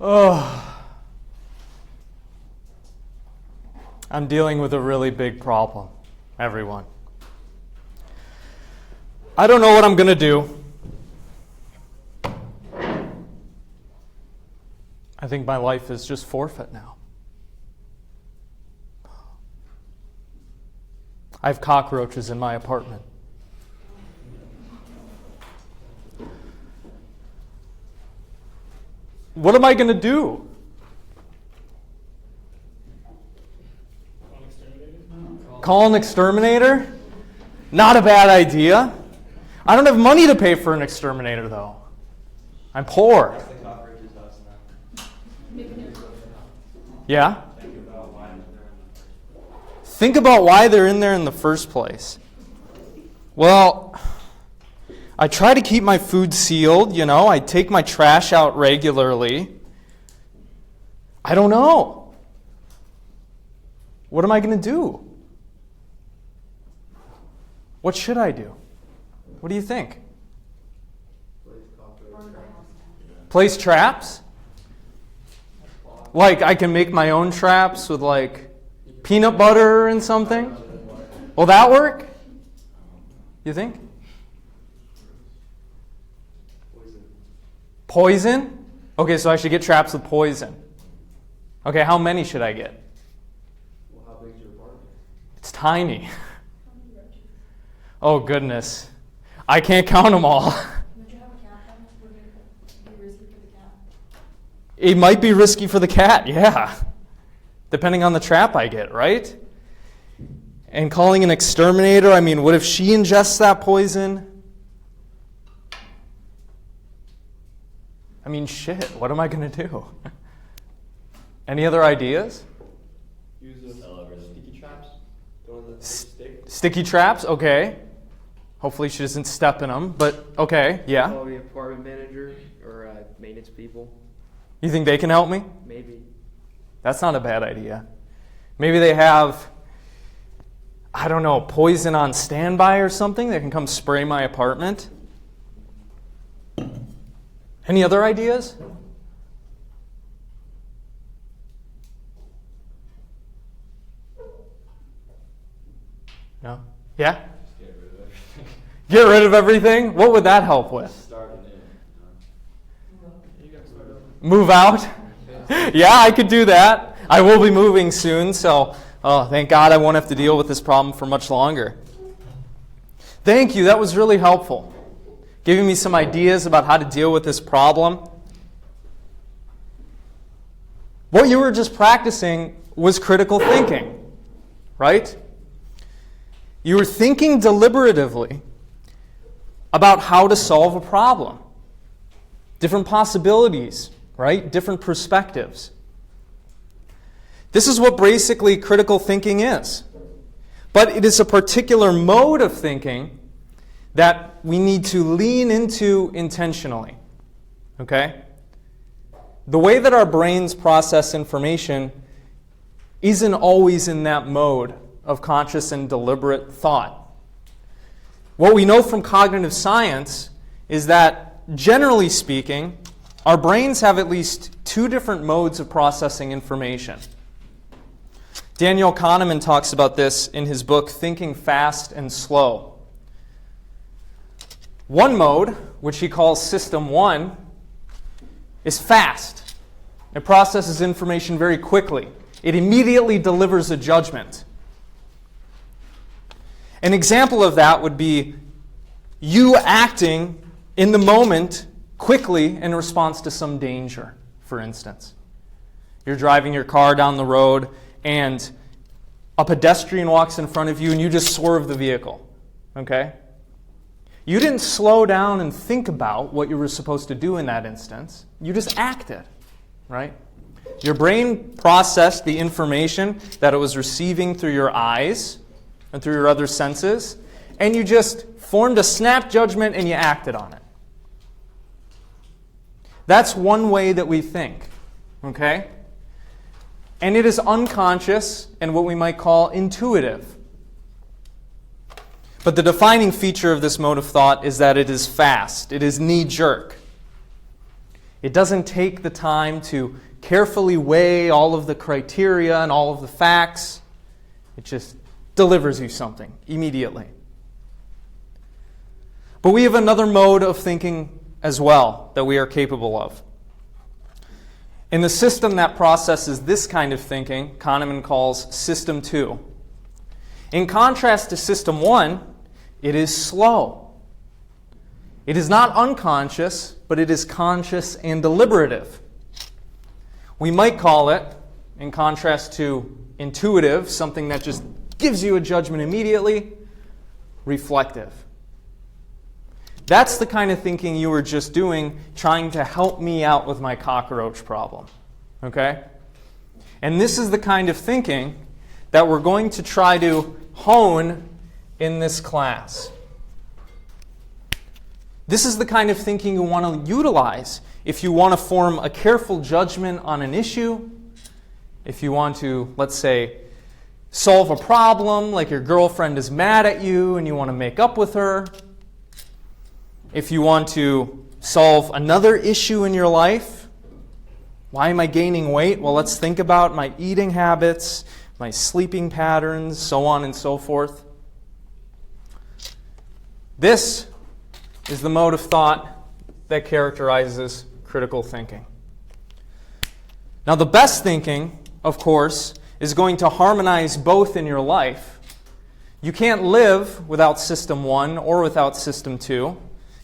Oh, I'm dealing with a really big problem, everyone. I don't know what I'm going to do. I think my life is just forfeit now. I have cockroaches in my apartment. What am I going to do? Call an exterminator? Not a bad idea. I don't have money to pay for an exterminator, though. I'm poor. Yeah? Think about why they're in there in the first place. Well, I try to keep my food sealed, I take my trash out regularly. I don't know. What am I going to do? What should I do? What do you think? Place traps? Like I can make my own traps with peanut butter and something? Will that work? You think? Poison? Okay, so I should get traps with poison. Okay, how many should I get? Well, how big is your apartment? It's tiny. Oh, goodness. I can't count them all. Would you have a cat then? Would it be risky for the cat? It might be risky for the cat, yeah. Depending on the trap I get, right? And calling an exterminator, what if she ingests that poison? Shit, what am I going to do? Any other ideas? Use sticky traps. Sticky traps? Okay. Hopefully she doesn't step in them, but okay, yeah. Call the apartment manager or maintenance people. You think they can help me? Maybe. That's not a bad idea. Maybe they have, poison on standby or something that can come spray my apartment. Any other ideas? No? Yeah? Get rid of everything? What would that help with? Move out? Yeah, I could do that. I will be moving soon, so thank God I won't have to deal with this problem for much longer. Thank you. That was really helpful. Giving me some ideas about how to deal with this problem. What you were just practicing was critical thinking, right? You were thinking deliberatively about how to solve a problem. Different possibilities, right? Different perspectives. This is what basically critical thinking is. But it is a particular mode of thinking that we need to lean into intentionally. Okay? The way that our brains process information isn't always in that mode of conscious and deliberate thought. What we know from cognitive science is that, generally speaking, our brains have at least two different modes of processing information. Daniel Kahneman talks about this in his book, Thinking Fast and Slow. One mode, which he calls System 1, is fast. It processes information very quickly. It immediately delivers a judgment. An example of that would be you acting in the moment quickly in response to some danger, for instance. You're driving your car down the road and a pedestrian walks in front of you and you just swerve the vehicle. Okay? You didn't slow down and think about what you were supposed to do in that instance. You just acted, right? Your brain processed the information that it was receiving through your eyes and through your other senses, and you just formed a snap judgment and you acted on it. That's one way that we think, okay? And it is unconscious and what we might call intuitive. But the defining feature of this mode of thought is that it is fast. It is knee-jerk. It doesn't take the time to carefully weigh all of the criteria and all of the facts. It just delivers you something immediately. But we have another mode of thinking as well that we are capable of. In the system that processes this kind of thinking, Kahneman calls System 2. In contrast to System 1, it is slow. It is not unconscious, but it is conscious and deliberative. We might call it, in contrast to intuitive, something that just gives you a judgment immediately, reflective. That's the kind of thinking you were just doing, trying to help me out with my cockroach problem. Okay? And this is the kind of thinking that we're going to try to hone in this class. This is the kind of thinking you want to utilize if you want to form a careful judgment on an issue, if you want to, let's say, solve a problem like your girlfriend is mad at you and you want to make up with her. If you want to solve another issue in your life, why am I gaining weight? Well, let's think about my eating habits, my sleeping patterns, so on and so forth. This is the mode of thought that characterizes critical thinking. Now, the best thinking, of course, is going to harmonize both in your life. You can't live without System 1 or without System 2.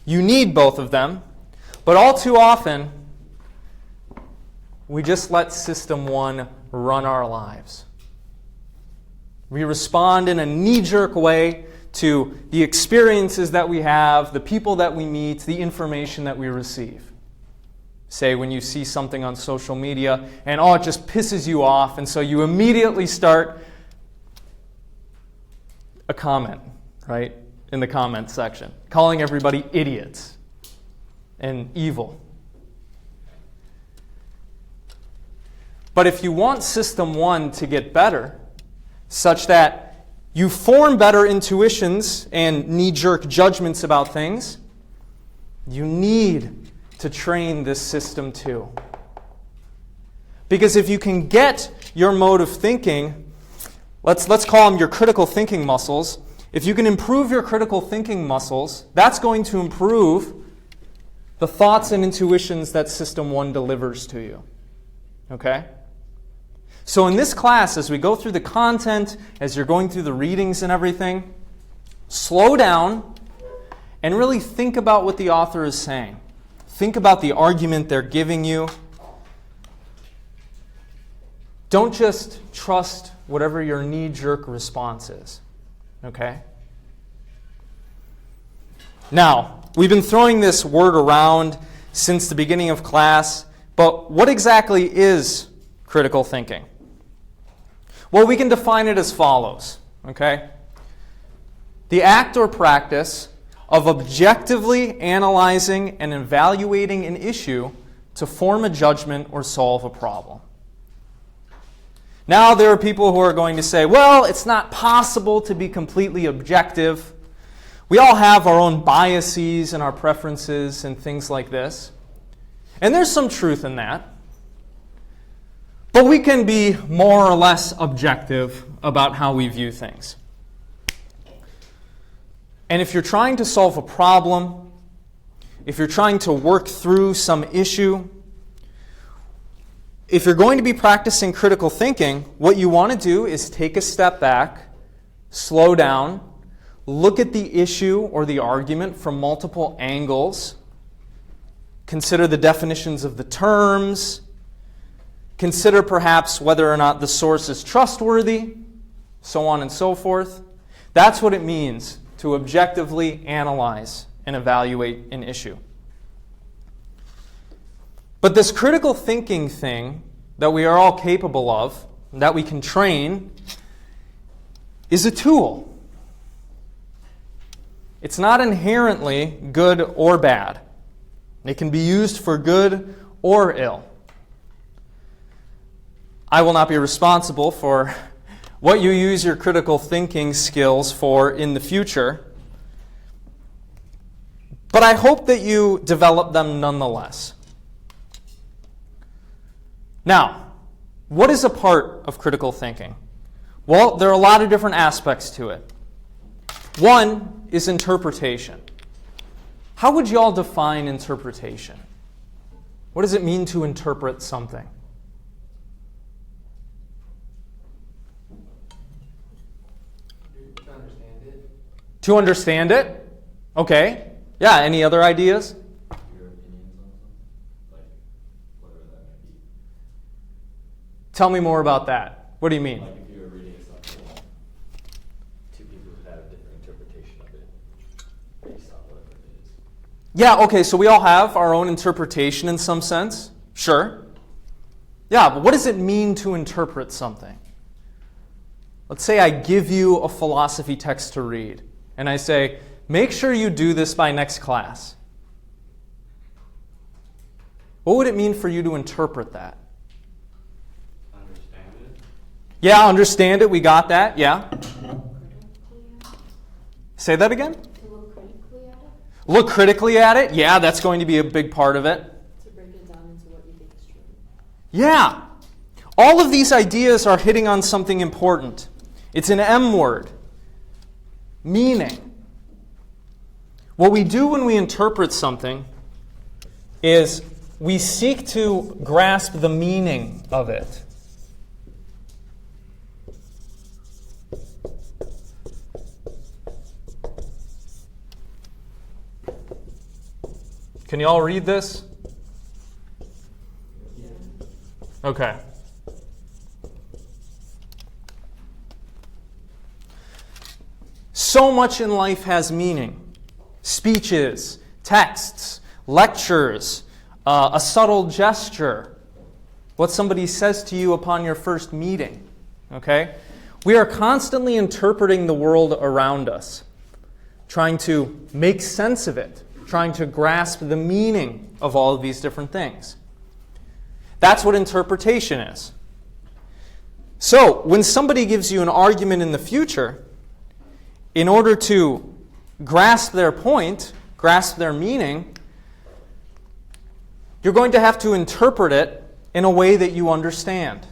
You need both of them, but all too often, we just let System 1 run our lives. We respond in a knee-jerk way to the experiences that we have, the people that we meet, the information that we receive. Say when you see something on social media and it just pisses you off, and so you immediately start a comment, right? In the comment section, calling everybody idiots and evil. But if you want System 1 to get better, such that you form better intuitions and knee-jerk judgments about things, you need to train this System 2. Because if you can get your mode of thinking, let's call them your critical thinking muscles. If you can improve your critical thinking muscles, that's going to improve the thoughts and intuitions that System 1 delivers to you. Okay? So in this class, as we go through the content, as you're going through the readings and everything, slow down and really think about what the author is saying. Think about the argument they're giving you. Don't just trust whatever your knee-jerk response is. Okay? Now, we've been throwing this word around since the beginning of class, but what exactly is critical thinking? Well, we can define it as follows. Okay? The act or practice of objectively analyzing and evaluating an issue to form a judgment or solve a problem. Now there are people who are going to say, well, it's not possible to be completely objective. We all have our own biases and our preferences and things like this. And there's some truth in that. But we can be more or less objective about how we view things. And if you're trying to solve a problem, if you're trying to work through some issue, if you're going to be practicing critical thinking, what you want to do is take a step back, slow down, look at the issue or the argument from multiple angles, consider the definitions of the terms, consider perhaps whether or not the source is trustworthy, so on and so forth. That's what it means to objectively analyze and evaluate an issue. But this critical thinking thing that we are all capable of, that we can train, is a tool. It's not inherently good or bad. It can be used for good or ill. I will not be responsible for what you use your critical thinking skills for in the future, but I hope that you develop them nonetheless. Now, what is a part of critical thinking? Well, there are a lot of different aspects to it. One is interpretation. How would you all define interpretation? What does it mean to interpret something? To understand it. To understand it? Okay. Yeah, any other ideas? Your opinions on something, like whatever that may be. Tell me more about that. What do you mean? Like if you were reading something, two people could have a different interpretation of it based on whatever it is. Yeah, okay, so we all have our own interpretation in some sense. Sure. Yeah, but what does it mean to interpret something? Let's say I give you a philosophy text to read, and I say, make sure you do this by next class. What would it mean for you to interpret that? Understand it? Yeah, understand it, we got that, yeah. Critically at it? Say that again? To look critically at it? Look critically at it, yeah, that's going to be a big part of it. To break it down into what you think is true. Yeah. All of these ideas are hitting on something important. It's an M word. Meaning. What we do when we interpret something is we seek to grasp the meaning of it. Can you all read this? Okay. So much in life has meaning. Speeches, texts, lectures, a subtle gesture, what somebody says to you upon your first meeting. Okay? We are constantly interpreting the world around us, trying to make sense of it, trying to grasp the meaning of all of these different things. That's what interpretation is. So, when somebody gives you an argument in the future, in order to grasp their point, grasp their meaning, you're going to have to interpret it in a way that you understand.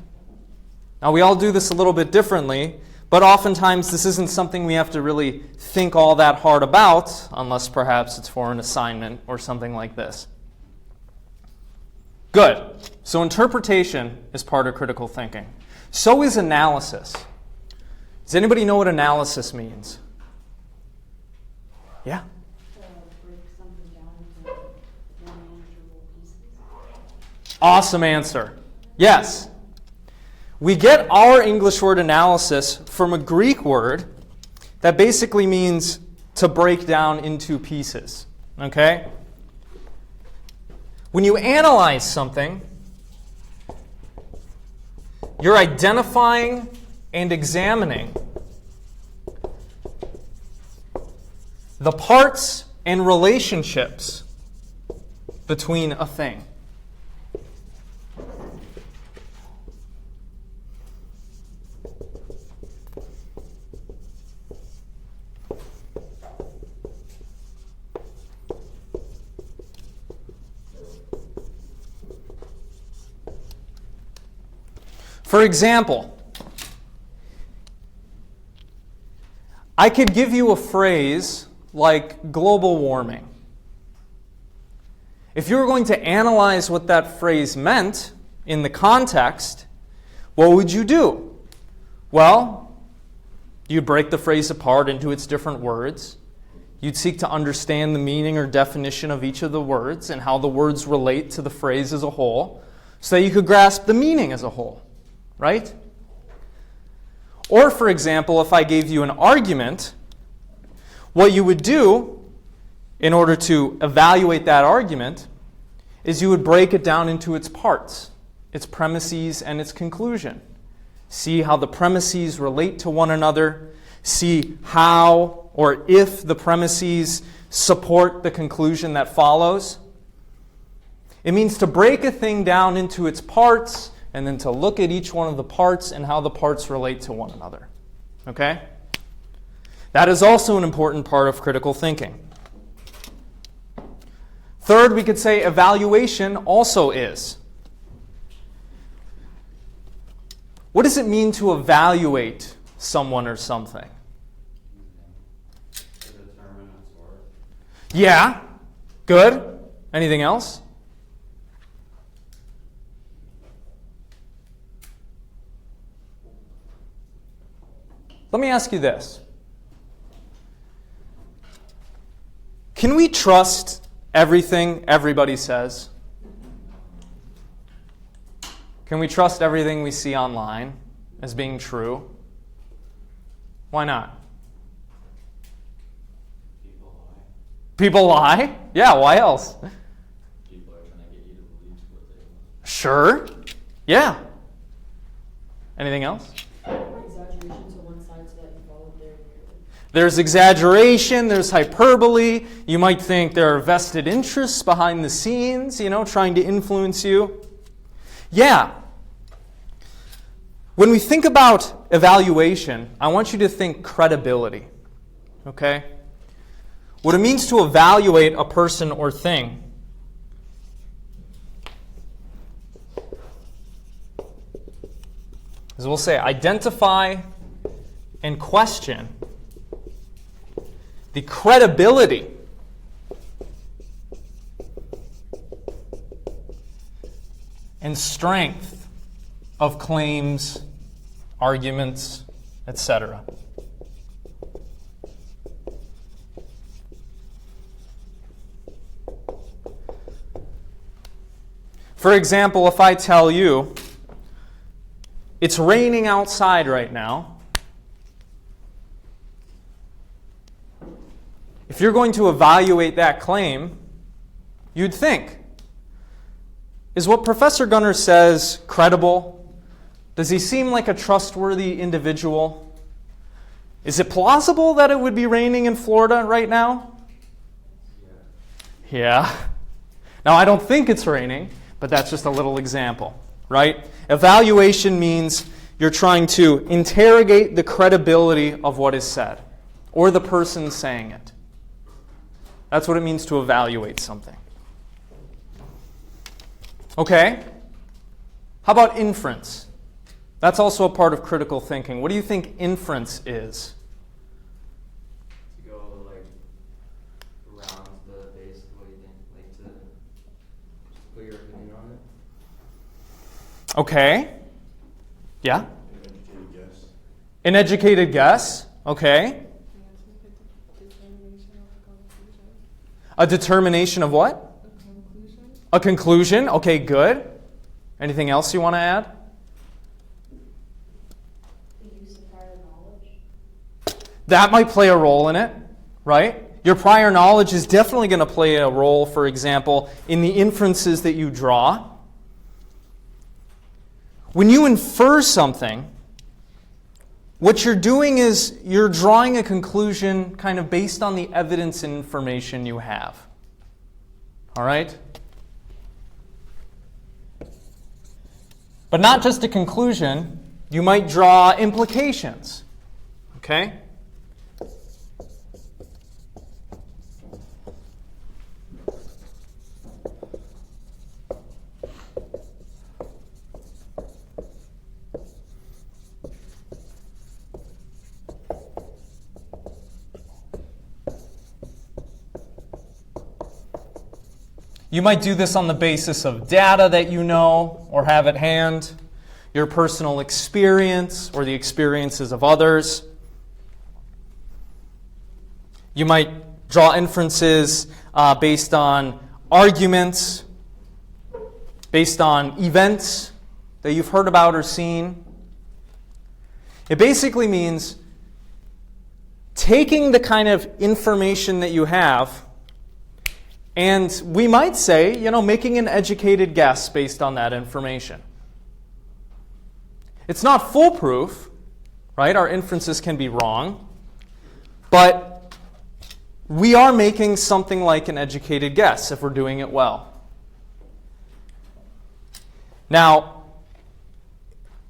Now, we all do this a little bit differently, but oftentimes this isn't something we have to really think all that hard about, unless perhaps it's for an assignment or something like this. Good. So interpretation is part of critical thinking. So is analysis. Does anybody know what analysis means? Yeah? To break something down into more manageable pieces. Awesome answer. Yes. We get our English word analysis from a Greek word that basically means to break down into pieces. Okay? When you analyze something, you're identifying and examining the parts and relationships between a thing. For example, I could give you a phrase like global warming. If you were going to analyze what that phrase meant in the context, what would you do? Well, you'd break the phrase apart into its different words. You'd seek to understand the meaning or definition of each of the words and how the words relate to the phrase as a whole, so that you could grasp the meaning as a whole. Right? Or, for example, if I gave you an argument, what you would do in order to evaluate that argument is you would break it down into its parts, its premises and its conclusion. See how the premises relate to one another, see how or if the premises support the conclusion that follows. It means to break a thing down into its parts and then to look at each one of the parts and how the parts relate to one another. Okay? That is also an important part of critical thinking. Third, we could say evaluation also is. What does it mean to evaluate someone or something? To determine its worth. Yeah. Good. Anything else? Let me ask you this. Can we trust everything everybody says? Can we trust everything we see online as being true? Why not? People lie. People lie? Yeah, why else? People are trying to get you to believe what they want. Sure. Yeah. Anything else? Exaggeration to one side so that you follow their view. There's exaggeration, there's hyperbole. You might think there are vested interests behind the scenes, trying to influence you. Yeah. When we think about evaluation, I want you to think credibility. Okay? What it means to evaluate a person or thing is we'll say identify and question the credibility and strength of claims, arguments, etc. For example, if I tell you, it's raining outside right now, if you're going to evaluate that claim, you'd think, is what Professor Gunnar says credible? Does he seem like a trustworthy individual? Is it plausible that it would be raining in Florida right now? Yeah. Now, I don't think it's raining, but that's just a little example, right? Evaluation means you're trying to interrogate the credibility of what is said or the person saying it. That's what it means to evaluate something. Okay? How about inference? That's also a part of critical thinking. What do you think inference is? To go around the base of what you think, to put your opinion on it. Okay. Yeah? An educated guess. An educated guess. Okay. A determination of what? A conclusion. Okay, good. Anything else you want to add? The use of prior knowledge. That might play a role in it, right? Your prior knowledge is definitely going to play a role, for example, in the inferences that you draw. When you infer something, what you're doing is you're drawing a conclusion kind of based on the evidence and information you have. All right? But not just a conclusion, you might draw implications. Okay? You might do this on the basis of data that you know or have at hand, your personal experience or the experiences of others. You might draw inferences based on arguments, based on events that you've heard about or seen. It basically means taking the kind of information that you have and we might say, making an educated guess based on that information. It's not foolproof, right? Our inferences can be wrong. But we are making something like an educated guess if we're doing it well. Now,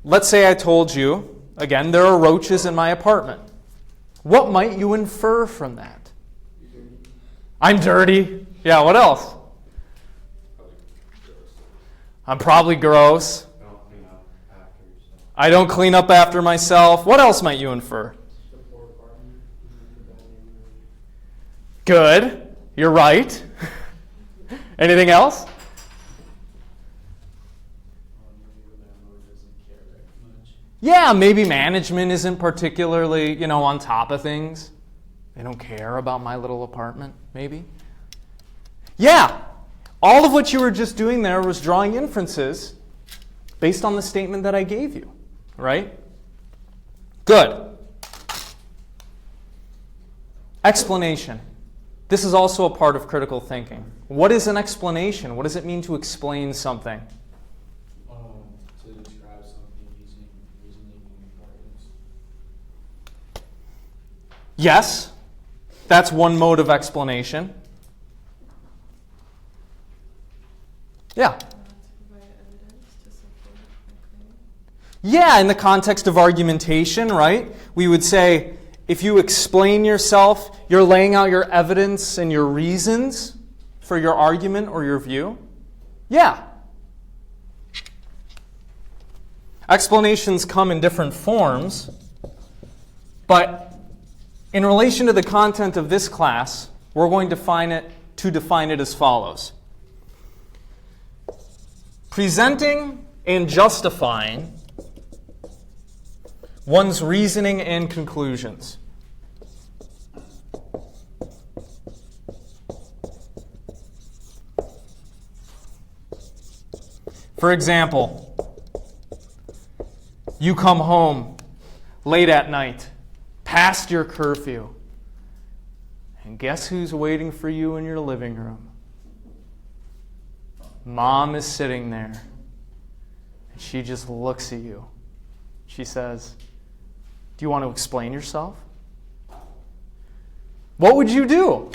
let's say I told you, again, there are roaches in my apartment. What might you infer from that? I'm dirty. Yeah, what else? I'm probably gross. Don't clean up after yourself. I don't clean up after myself. What else might you infer? The poor apartment. The bad neighborhood. Good. You're right. Anything else? Maybe the landlord doesn't care that much. Yeah, maybe management isn't particularly, on top of things. They don't care about my little apartment, maybe. Yeah, all of what you were just doing there was drawing inferences based on the statement that I gave you, right? Good. Explanation. This is also a part of critical thinking. What is an explanation? What does it mean to explain something? To describe something using reasoning and importance. Yes, that's one mode of explanation. Yeah. Yeah, in the context of argumentation, right? We would say, if you explain yourself, you're laying out your evidence and your reasons for your argument or your view. Yeah. Explanations come in different forms, but in relation to the content of this class, we're going to define it as follows. Presenting and justifying one's reasoning and conclusions. For example, you come home late at night, past your curfew, and guess who's waiting for you in your living room? Mom is sitting there, and she just looks at you. She says, "Do you want to explain yourself?" What would you do?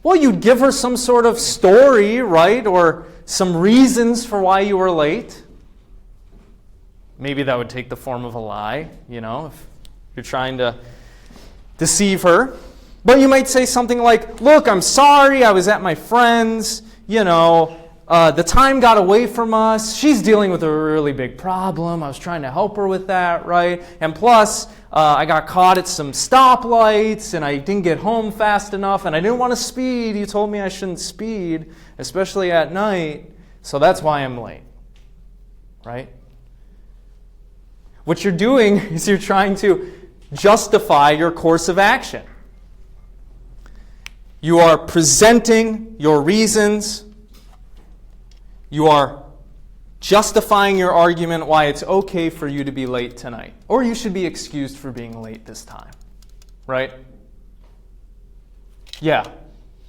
Well, you'd give her some sort of story, right? Or some reasons for why you were late. Maybe that would take the form of a lie, if you're trying to deceive her. But you might say something like, "Look, I'm sorry, I was at my friend's, the time got away from us. She's dealing with a really big problem. I was trying to help her with that, right? And plus, I got caught at some stoplights, and I didn't get home fast enough, and I didn't want to speed. You told me I shouldn't speed, especially at night, so that's why I'm late." Right? What you're doing is you're trying to justify your course of action. You are presenting your reasons. You are justifying your argument why it's okay for you to be late tonight. Or you should be excused for being late this time. Right? Yeah.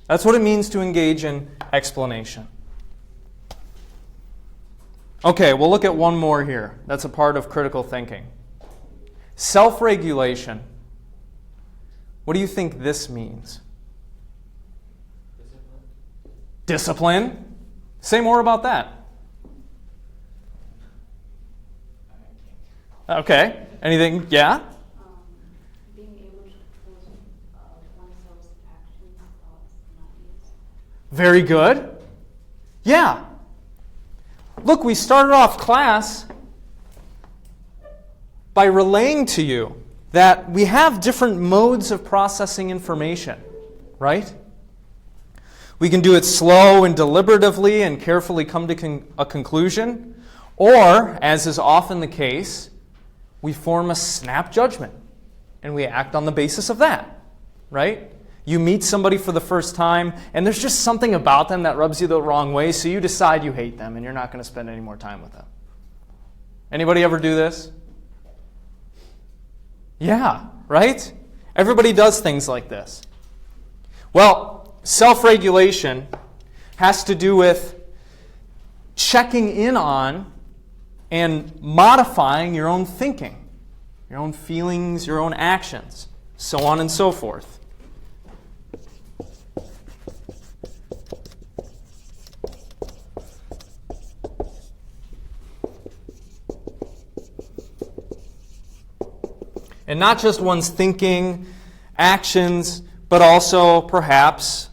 That's what it means to engage in explanation. Okay, we'll look at one more here. That's a part of critical thinking. Self-regulation. What do you think this means? Discipline? Say more about that. Okay. Anything? Yeah? Being able to control oneself's actions, thoughts, and ideas. Very good. Yeah. Look, we started off class by relaying to you that we have different modes of processing information, right? We can do it slow and deliberatively and carefully come to a conclusion, or, as is often the case, we form a snap judgment and we act on the basis of that, right? You meet somebody for the first time and there's just something about them that rubs you the wrong way, so you decide you hate them and you're not going to spend any more time with them. Anybody ever do this? Yeah, right? Everybody does things like this. Well, self-regulation has to do with checking in on and modifying your own thinking, your own feelings, your own actions, so on and so forth. And not just one's thinking, actions, but also perhaps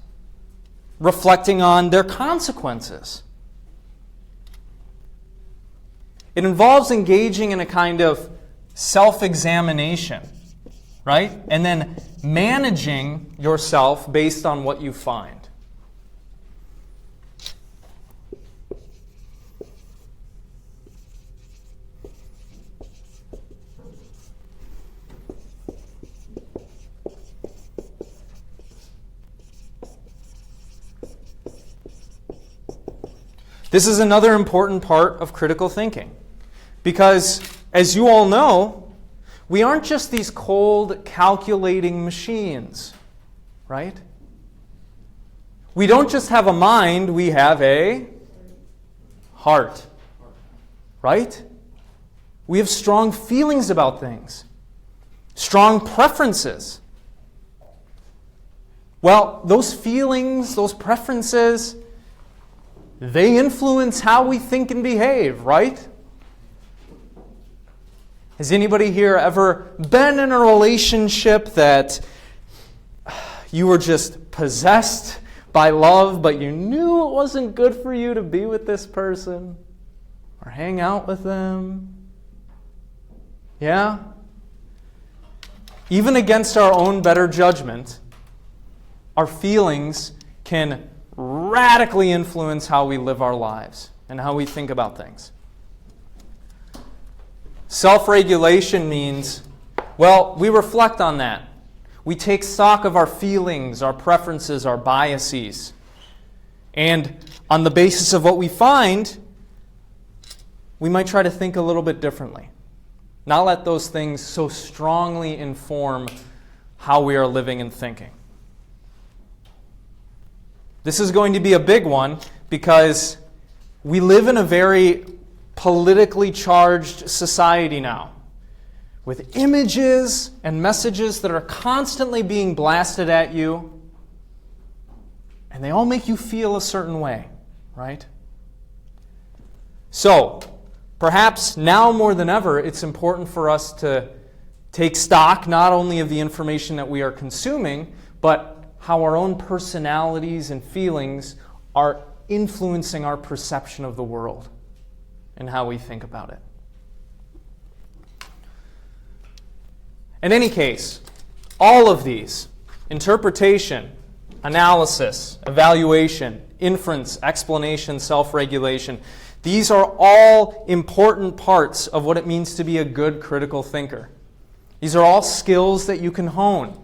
reflecting on their consequences. It involves engaging in a kind of self-examination, right? And then managing yourself based on what you find. This is another important part of critical thinking. Because, as you all know, we aren't just these cold, calculating machines, right? We don't just have a mind, we have a heart, right? We have strong feelings about things, strong preferences. Well, those feelings, those preferences, they influence how we think and behave, right? Has anybody here ever been in a relationship that you were just possessed by love, but you knew it wasn't good for you to be with this person or hang out with them? Yeah? Even against our own better judgment, our feelings can radically influence how we live our lives and how we think about things. Self-regulation means, well, we reflect on that. We take stock of our feelings, our preferences, our biases. And on the basis of what we find, we might try to think a little bit differently. Not let those things so strongly inform how we are living and thinking. This is going to be a big one because we live in a very politically charged society now, with images and messages that are constantly being blasted at you, and they all make you feel a certain way, right? So, perhaps now more than ever, it's important for us to take stock not only of the information that we are consuming, but how our own personalities and feelings are influencing our perception of the world and how we think about it. In any case, all of these, interpretation, analysis, evaluation, inference, explanation, self-regulation, these are all important parts of what it means to be a good critical thinker. These are all skills that you can hone.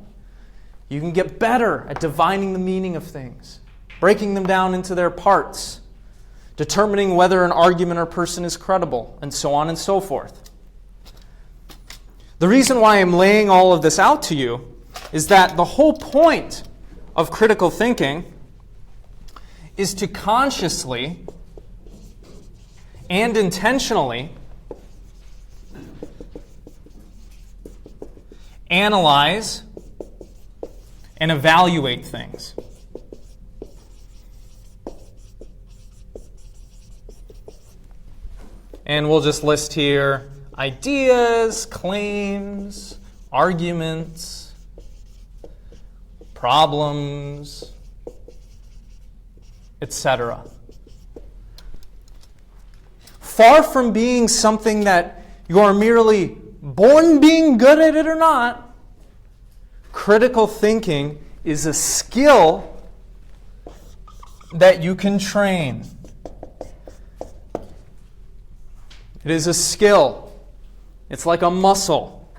You can get better at divining the meaning of things, breaking them down into their parts, determining whether an argument or person is credible, and so on and so forth. The reason why I'm laying all of this out to you is that the whole point of critical thinking is to consciously and intentionally analyze and evaluate things. And we'll just list here ideas, claims, arguments, problems, etc. Far from being something that you are merely born being good at it or not, critical thinking is a skill that you can train. It is a skill. It's like a muscle.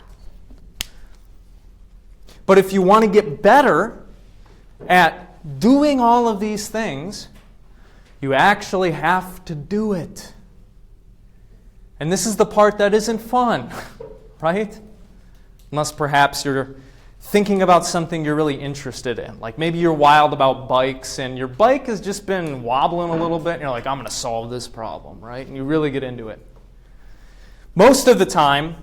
But if you want to get better at doing all of these things, you actually have to do it. And this is the part that isn't fun, right? Unless perhaps you're thinking about something you're really interested in. Like maybe you're wild about bikes and your bike has just been wobbling a little bit and you're like, I'm going to solve this problem, right? And you really get into it. Most of the time,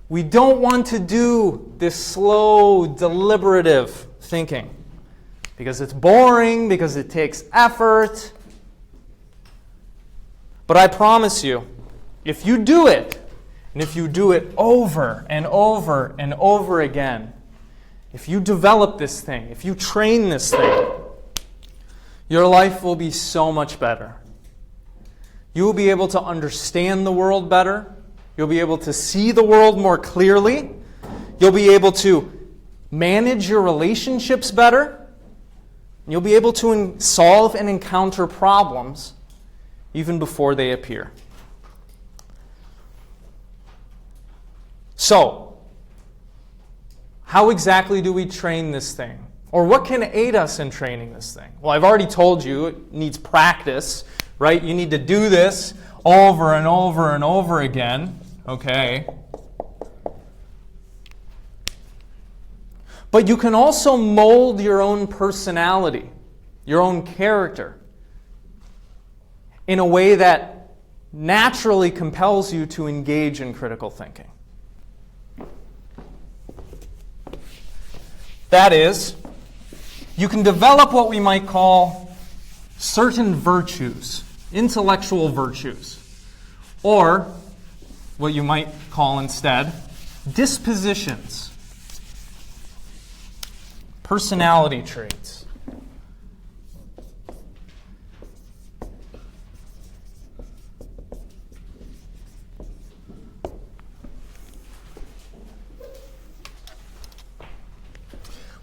we don't want to do this slow, deliberative thinking because it's boring, because it takes effort. But I promise you, if you do it, and if you do it over and over and over again, if you develop this thing, if you train this thing, your life will be so much better. You will be able to understand the world better. You'll be able to see the world more clearly. You'll be able to manage your relationships better. You'll be able to solve and encounter problems even before they appear. So, how exactly do we train this thing? Or what can aid us in training this thing? Well, I've already told you it needs practice, right? You need to do this over and over and over again, okay? But you can also mold your own personality, your own character, in a way that naturally compels you to engage in critical thinking. That is, you can develop what we might call certain virtues, intellectual virtues, or what you might call instead dispositions, personality traits.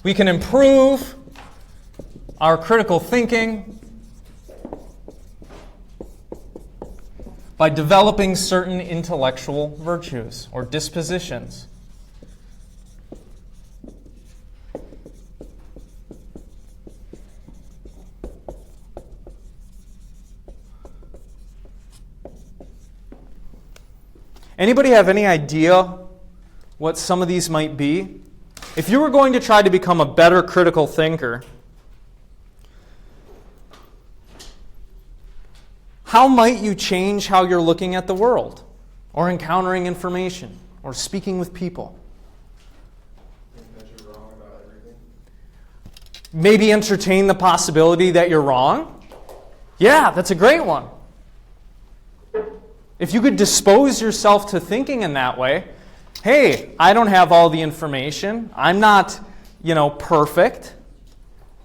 We can improve our critical thinking by developing certain intellectual virtues or dispositions. Anybody have any idea what some of these might be? If you were going to try to become a better critical thinker, how might you change how you're looking at the world, or encountering information, or speaking with people? Think that you're wrong about everything. Maybe entertain the possibility that you're wrong? Yeah, that's a great one. If you could dispose yourself to thinking in that way, hey, I don't have all the information. I'm not, perfect.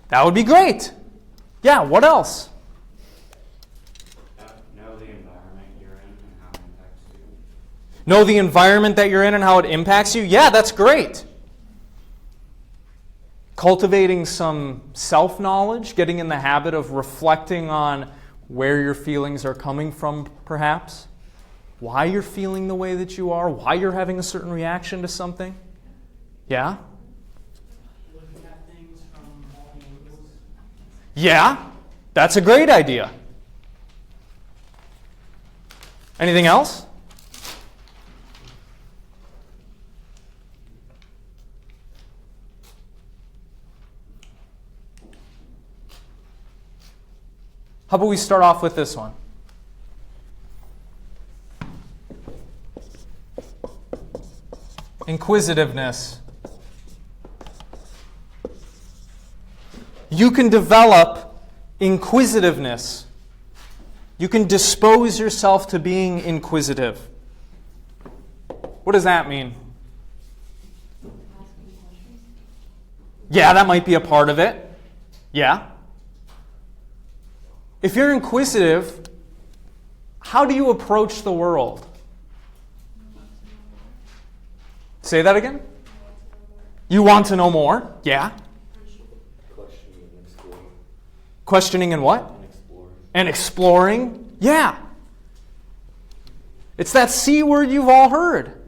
That would be great. Yeah, what else? Know the environment you're in and how it impacts you. Know the environment that you're in and how it impacts you? Yeah, that's great. Cultivating some self-knowledge, getting in the habit of reflecting on where your feelings are coming from, perhaps. Why you're feeling the way that you are, why you're having a certain reaction to something. Yeah? Looking at things from all angles. Yeah, that's a great idea. Anything else? How about we start off with this one? Inquisitiveness. You can develop inquisitiveness. You can dispose yourself to being inquisitive. What does that mean? Asking questions. Yeah, that might be a part of it. Yeah. If you're inquisitive, how do you approach the world? Say that again? You want to know more? Yeah. Questioning and exploring. Questioning and what? And exploring. And exploring? Yeah. It's that C word you've all heard.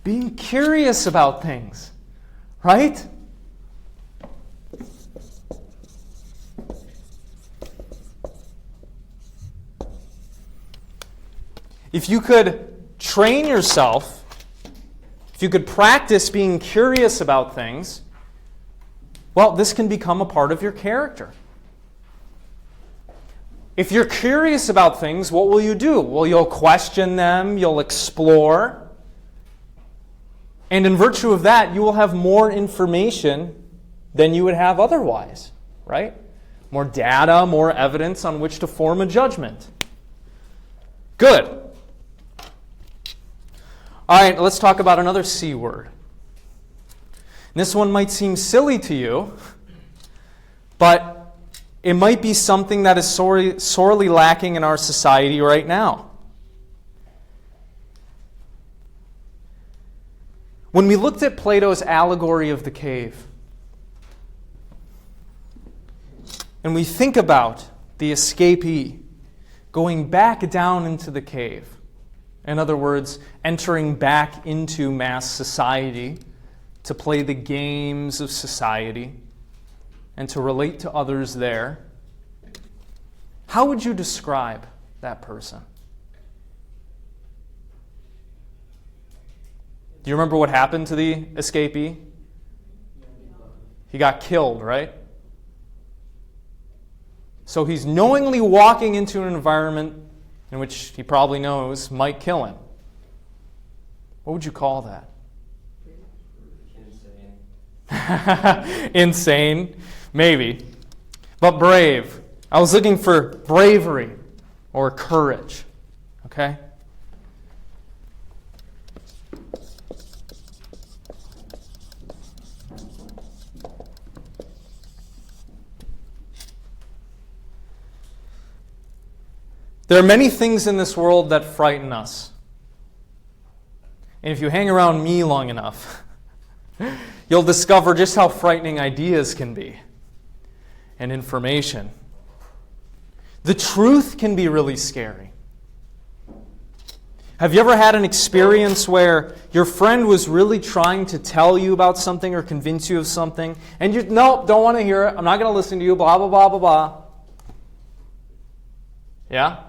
Being curious about things. Right? If you could train yourself, if you could practice being curious about things, well, this can become a part of your character. If you're curious about things, what will you do? Well, you'll question them, you'll explore. And in virtue of that, you will have more information than you would have otherwise, right? More data, more evidence on which to form a judgment. Good. All right, let's talk about another C word. This one might seem silly to you, but it might be something that is sorely lacking in our society right now. When we looked at Plato's allegory of the cave, and we think about the escapee going back down into the cave, in other words, entering back into mass society to play the games of society and to relate to others there, how would you describe that person? Do you remember what happened to the escapee? He got killed, right? So he's knowingly walking into an environment in which he probably knows might kill him. What would you call that? Insane. Insane, maybe. But brave. I was looking for bravery or courage. Okay? There are many things in this world that frighten us. And if you hang around me long enough, you'll discover just how frightening ideas can be and information. The truth can be really scary. Have you ever had an experience where your friend was really trying to tell you about something or convince you of something, and you, nope, don't want to hear it, I'm not going to listen to you, blah, blah, blah, blah, blah. Yeah?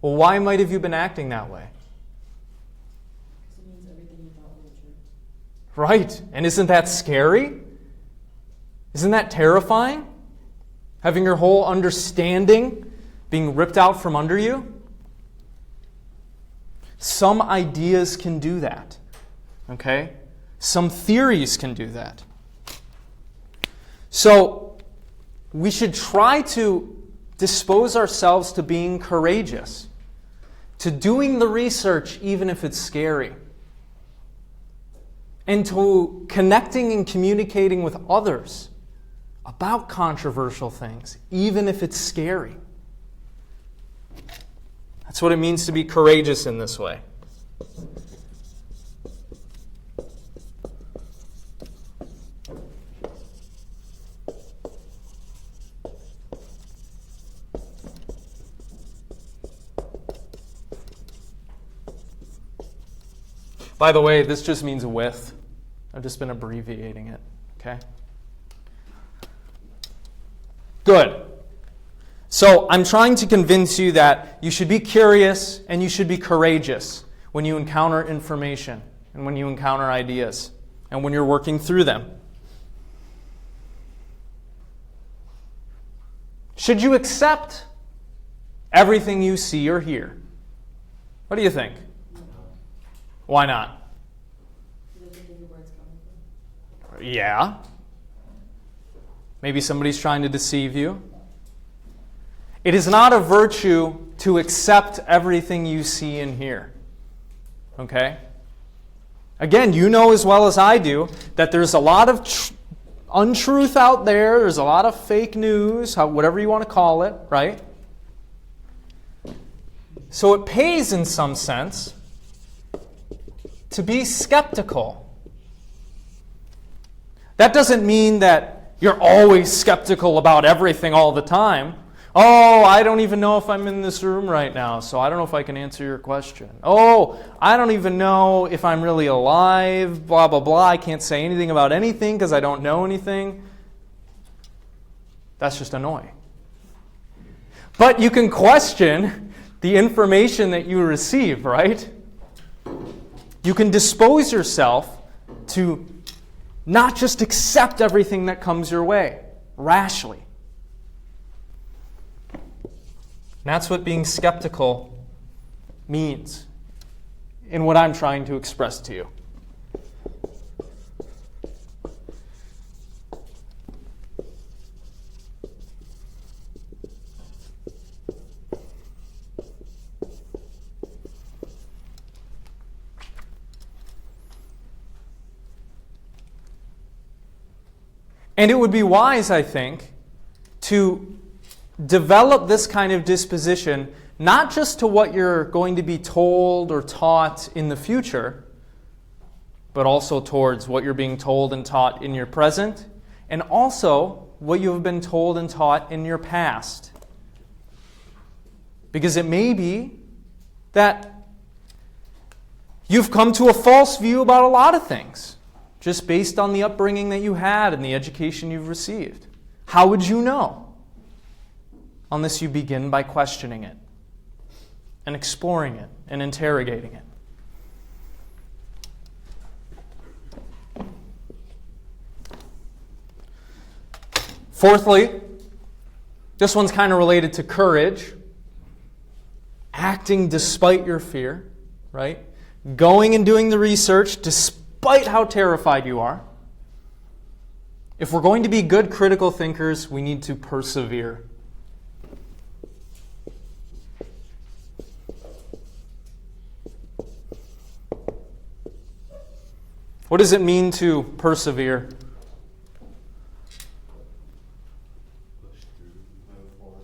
Well, why might have you been acting that way? Because it means everything you thought was true. Right. And isn't that scary? Isn't that terrifying? Having your whole understanding being ripped out from under you? Some ideas can do that. Okay? Some theories can do that. So, we should try to dispose ourselves to being courageous, to doing the research even if it's scary, and to connecting and communicating with others about controversial things, even if it's scary. That's what it means to be courageous in this way. By the way, this just means with. I've just been abbreviating it, okay? Good. So I'm trying to convince you that you should be curious and you should be courageous when you encounter information and when you encounter ideas and when you're working through them. Should you accept everything you see or hear? What do you think? Why not? Yeah. Maybe somebody's trying to deceive you. It is not a virtue to accept everything you see and hear. Okay? Again, you know as well as I do that there's a lot of untruth out there. There's a lot of fake news, whatever you want to call it, right? So it pays in some sense to be skeptical. That doesn't mean that you're always skeptical about everything all the time. Oh, I don't even know if I'm in this room right now, so I don't know if I can answer your question. Oh, I don't even know if I'm really alive, blah, blah, blah. I can't say anything about anything because I don't know anything. That's just annoying. But you can question the information that you receive, right? You can dispose yourself to not just accept everything that comes your way, rashly. And that's what being skeptical means in what I'm trying to express to you. And it would be wise, I think, to develop this kind of disposition not just to what you're going to be told or taught in the future, but also towards what you're being told and taught in your present, and also what you have been told and taught in your past. Because it may be that you've come to a false view about a lot of things, just based on the upbringing that you had and the education you've received. How would you know? Unless you begin by questioning it, and exploring it, and interrogating it. Fourthly, this one's kind of related to courage. Acting despite your fear, right? Going and doing the research despite how terrified you are. If we're going to be good critical thinkers, we need to persevere. What does it mean to persevere? Push through, move forward.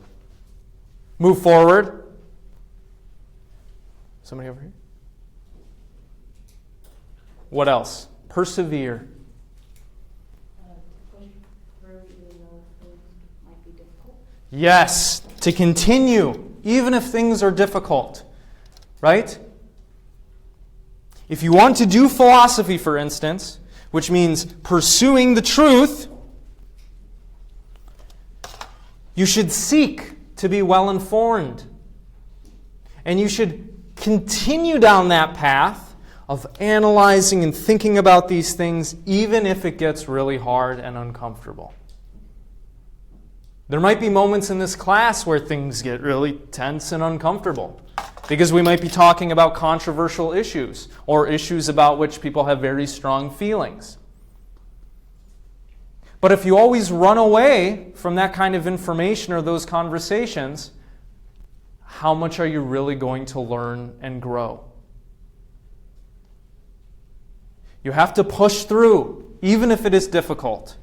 Move forward. Somebody over here? What else? Persevere. To push through even though things might be difficult. Yes, to continue, even if things are difficult. Right? If you want to do philosophy, for instance, which means pursuing the truth, you should seek to be well informed. And you should continue down that path of analyzing and thinking about these things, even if it gets really hard and uncomfortable. There might be moments in this class where things get really tense and uncomfortable, because we might be talking about controversial issues or issues about which people have very strong feelings. But if you always run away from that kind of information or those conversations, how much are you really going to learn and grow? You have to push through, even if it is difficult.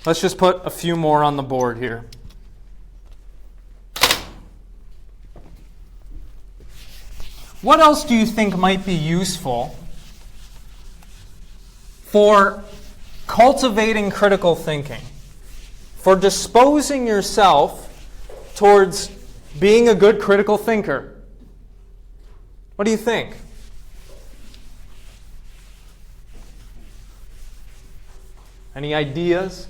Let's just put a few more on the board here. What else do you think might be useful for cultivating critical thinking? For disposing yourself towards being a good critical thinker? What do you think? Any ideas?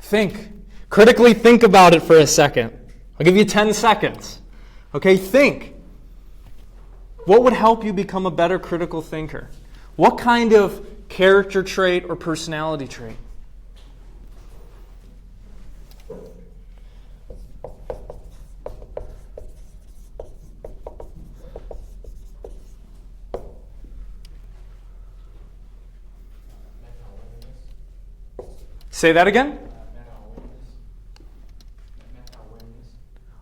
Think. Critically think about it for a second. I'll give you 10 seconds. Okay, think. What would help you become a better critical thinker? What kind of character trait or personality trait? Say that again?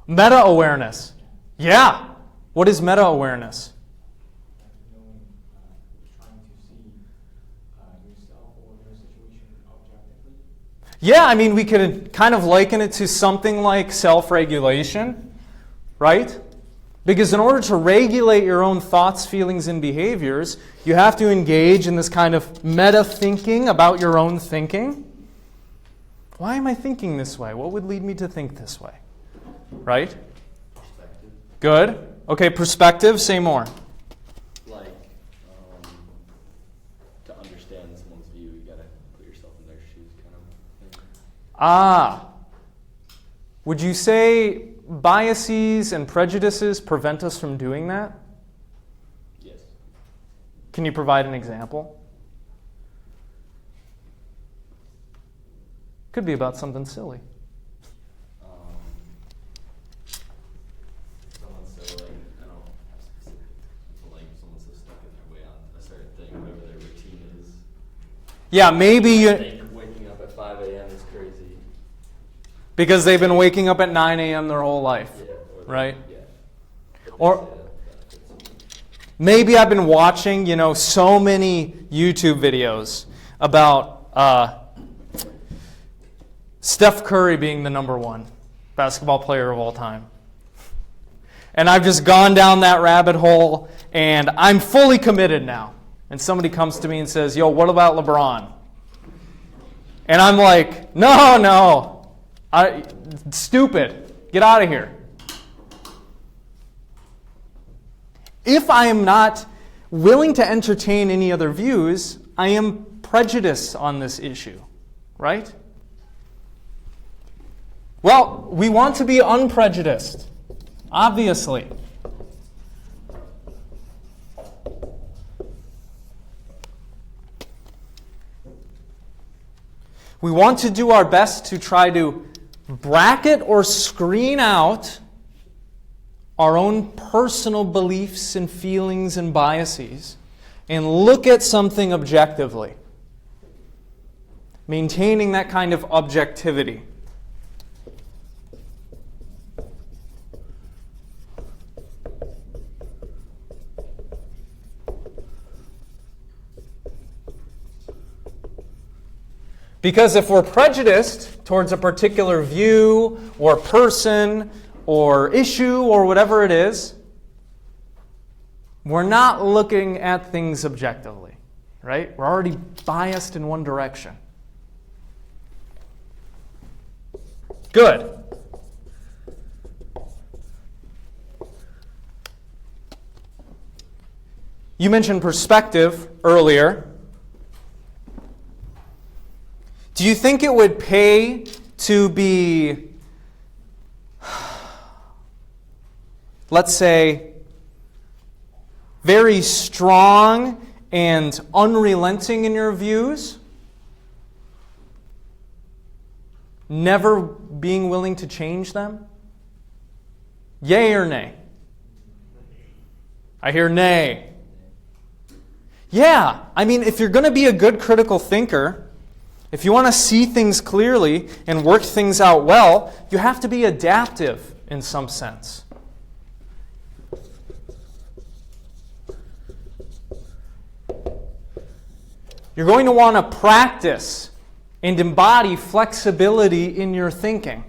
Meta-awareness. Yeah. What is meta-awareness? knowing, trying to see yourself or your situation objectively. Yeah, I mean, we could kind of liken it to something like self-regulation, right? Because in order to regulate your own thoughts, feelings, and behaviors, you have to engage in this kind of meta-thinking about your own thinking. Why am I thinking this way? What would lead me to think this way? Right? Perspective. Good. Okay, perspective. Say more. Like, to understand someone's view, you gotta put yourself in their shoes, kind of thing. Ah. Would you say biases and prejudices prevent us from doing that? Yes. Can you provide an example? Could be about something silly. Someone's so like, I don't have specific, but like someone's so stuck in their way on a certain thing, whatever their routine is. Yeah, maybe I you, think waking up at 5 a.m. is crazy. because they've been waking up at 9 a.m. their whole life, Yeah. Or right? Yeah. But Or- they say that fits them. Maybe I've been watching, so many YouTube videos about Steph Curry being the number one basketball player of all time. And I've just gone down that rabbit hole, and I'm fully committed now. And somebody comes to me and says, yo, what about LeBron? And I'm like, no. Stupid. Get out of here. If I am not willing to entertain any other views, I am prejudiced on this issue, right? Well, we want to be unprejudiced, obviously. We want to do our best to try to bracket or screen out our own personal beliefs and feelings and biases and look at something objectively, maintaining that kind of objectivity. Because if we're prejudiced towards a particular view or person or issue or whatever it is, we're not looking at things objectively, right? We're already biased in one direction. Good. You mentioned perspective earlier. Do you think it would pay to be, let's say, very strong and unrelenting in your views? Never being willing to change them? Yay or nay? I hear nay. Yeah, I mean, if you're going to be a good critical thinker, if you want to see things clearly and work things out well, you have to be adaptive in some sense. You're going to want to practice and embody flexibility in your thinking.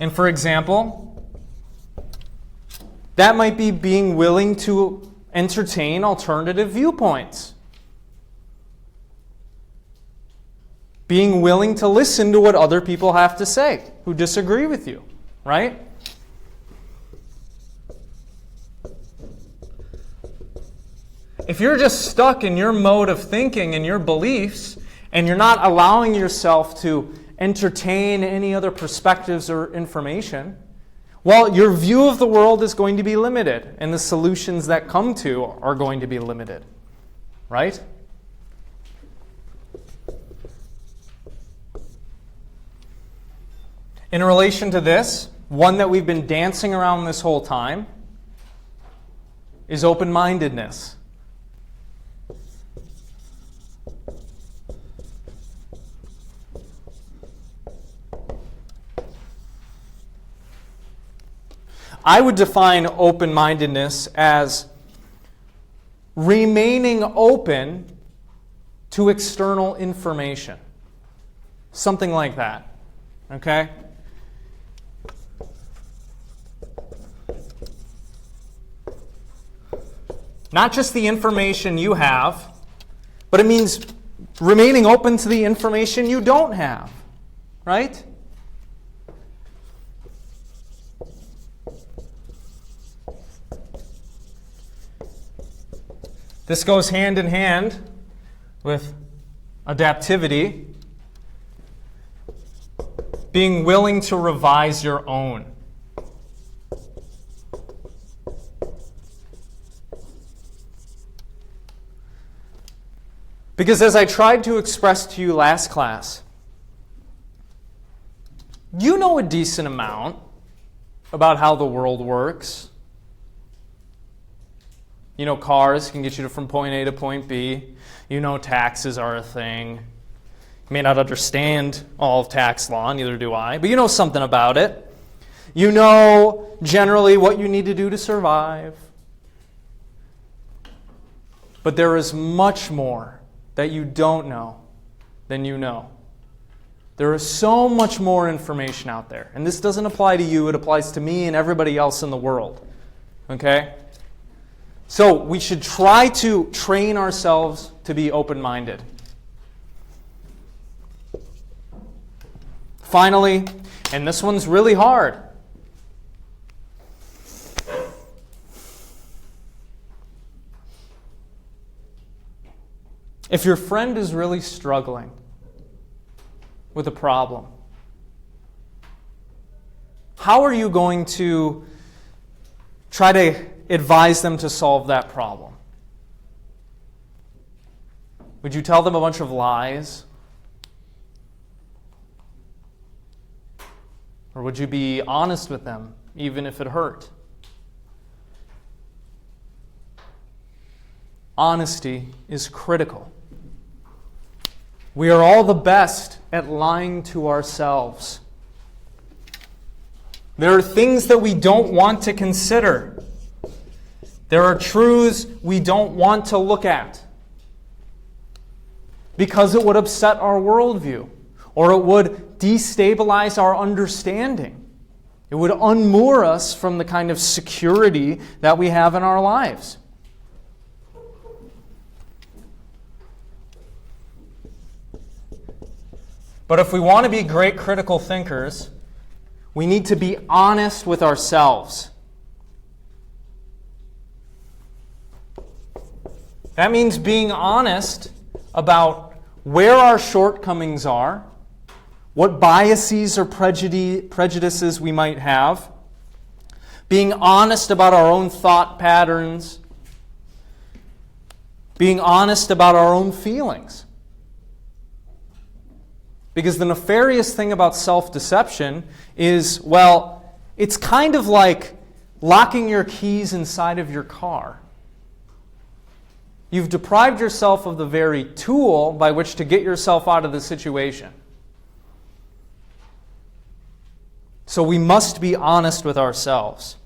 And for example, that might be being willing to entertain alternative viewpoints. Being willing to listen to what other people have to say who disagree with you, right? If you're just stuck in your mode of thinking and your beliefs, and you're not allowing yourself to entertain any other perspectives or information, well, your view of the world is going to be limited, and the solutions that come to are going to be limited, right? In relation to this, one that we've been dancing around this whole time is open-mindedness. I would define open-mindedness as remaining open to external information. Something like that. Okay? Not just the information you have, but it means remaining open to the information you don't have. Right? This goes hand in hand with adaptivity, being willing to revise your own. Because as I tried to express to you last class, you know a decent amount about how the world works. You know cars can get you from point A to point B. You know taxes are a thing. You may not understand all of tax law, neither do I, but you know something about it. You know generally what you need to do to survive. But there is much more that you don't know than you know. There is so much more information out there. And this doesn't apply to you, it applies to me and everybody else in the world. Okay? So we should try to train ourselves to be open-minded. Finally, and this one's really hard. If your friend is really struggling with a problem, how are you going to try to advise them to solve that problem? Would you tell them a bunch of lies? Or would you be honest with them, even if it hurt? Honesty is critical. We are all the best at lying to ourselves. There are things that we don't want to consider. There are truths we don't want to look at because it would upset our worldview or it would destabilize our understanding. It would unmoor us from the kind of security that we have in our lives. But if we want to be great critical thinkers, we need to be honest with ourselves. That means being honest about where our shortcomings are, what biases or prejudices we might have, being honest about our own thought patterns, being honest about our own feelings. Because the nefarious thing about self-deception is, well, it's kind of like locking your keys inside of your car. You've deprived yourself of the very tool by which to get yourself out of the situation. So we must be honest with ourselves.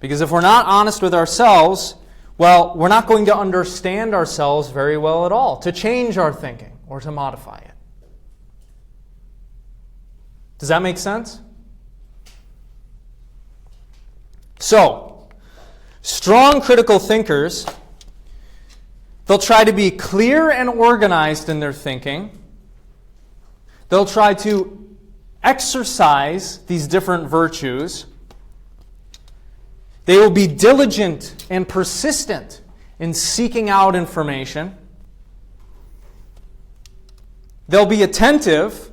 Because if we're not honest with ourselves, well, we're not going to understand ourselves very well at all, to change our thinking or to modify it. Does that make sense? So, strong critical thinkers, they'll try to be clear and organized in their thinking. They'll try to exercise these different virtues. They will be diligent and persistent in seeking out information. They'll be attentive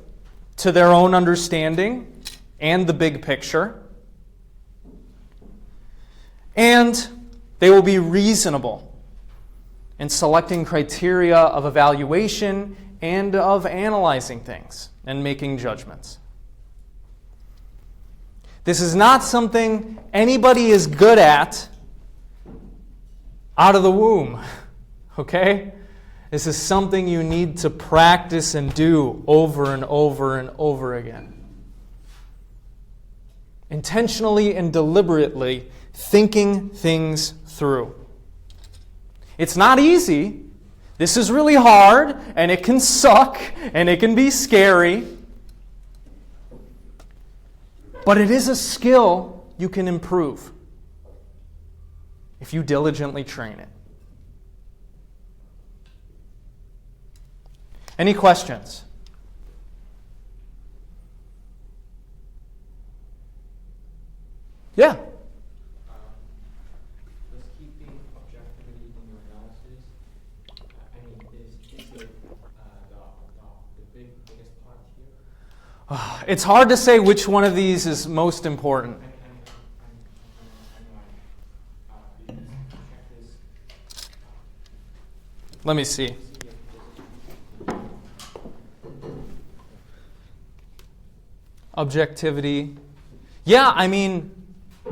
to their own understanding and the big picture. And they will be reasonable in selecting criteria of evaluation and of analyzing things and making judgments. This is not something anybody is good at out of the womb, okay? This is something you need to practice and do over and over and over again. Intentionally and deliberately thinking things through. It's not easy. This is really hard, and it can suck, and it can be scary. But it is a skill you can improve if you diligently train it. Any questions? Yeah. Does keeping objectivity in your analysis It's hard to say which one of these is most important. Let me see. Objectivity. Yeah, I mean,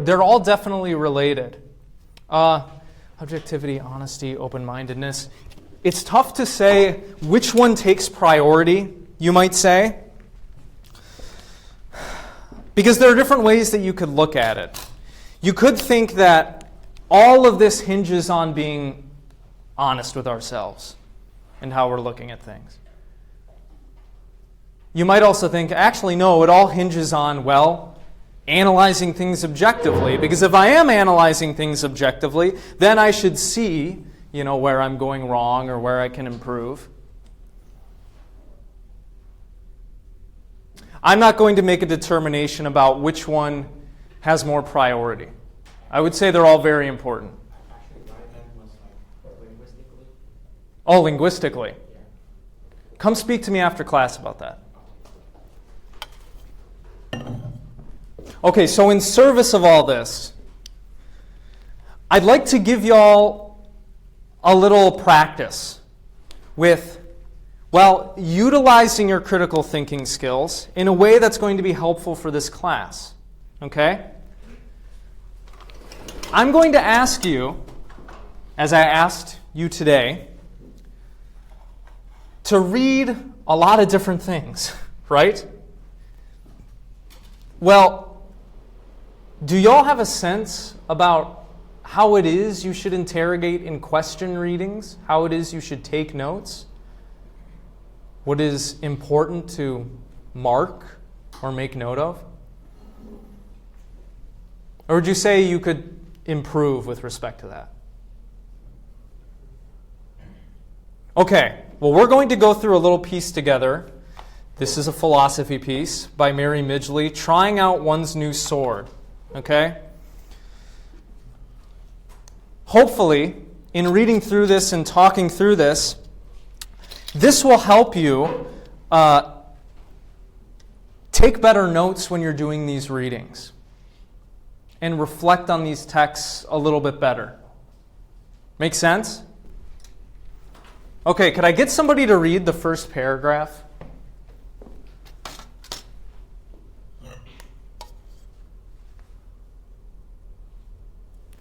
they're all definitely related. Objectivity, honesty, open-mindedness. It's tough to say which one takes priority, you might say, because there are different ways that you could look at it. You could think that all of this hinges on being honest with ourselves and how we're looking at things. You might also think, actually, no, it all hinges on, well, analyzing things objectively. Because if I am analyzing things objectively, then I should see, where I'm going wrong or where I can improve. I'm not going to make a determination about which one has more priority. I would say they're all very important. Actually, what I meant was like linguistically. Oh, linguistically. Yeah. Come speak to me after class about that. Okay, so in service of all this, I'd like to give y'all a little practice with, utilizing your critical thinking skills in a way that's going to be helpful for this class. Okay? I'm going to ask you, as I asked you today, to read a lot of different things, right? Well, do y'all have a sense about how it is you should interrogate in question readings? How it is you should take notes? What is important to mark or make note of? Or would you say you could improve with respect to that? Okay, well, we're going to go through a little piece together. This is a philosophy piece by Mary Midgley, Trying Out One's New Sword. Okay? Hopefully, in reading through this and talking through this, this will help you take better notes when you're doing these readings and reflect on these texts a little bit better. Make sense? Okay, could I get somebody to read the first paragraph?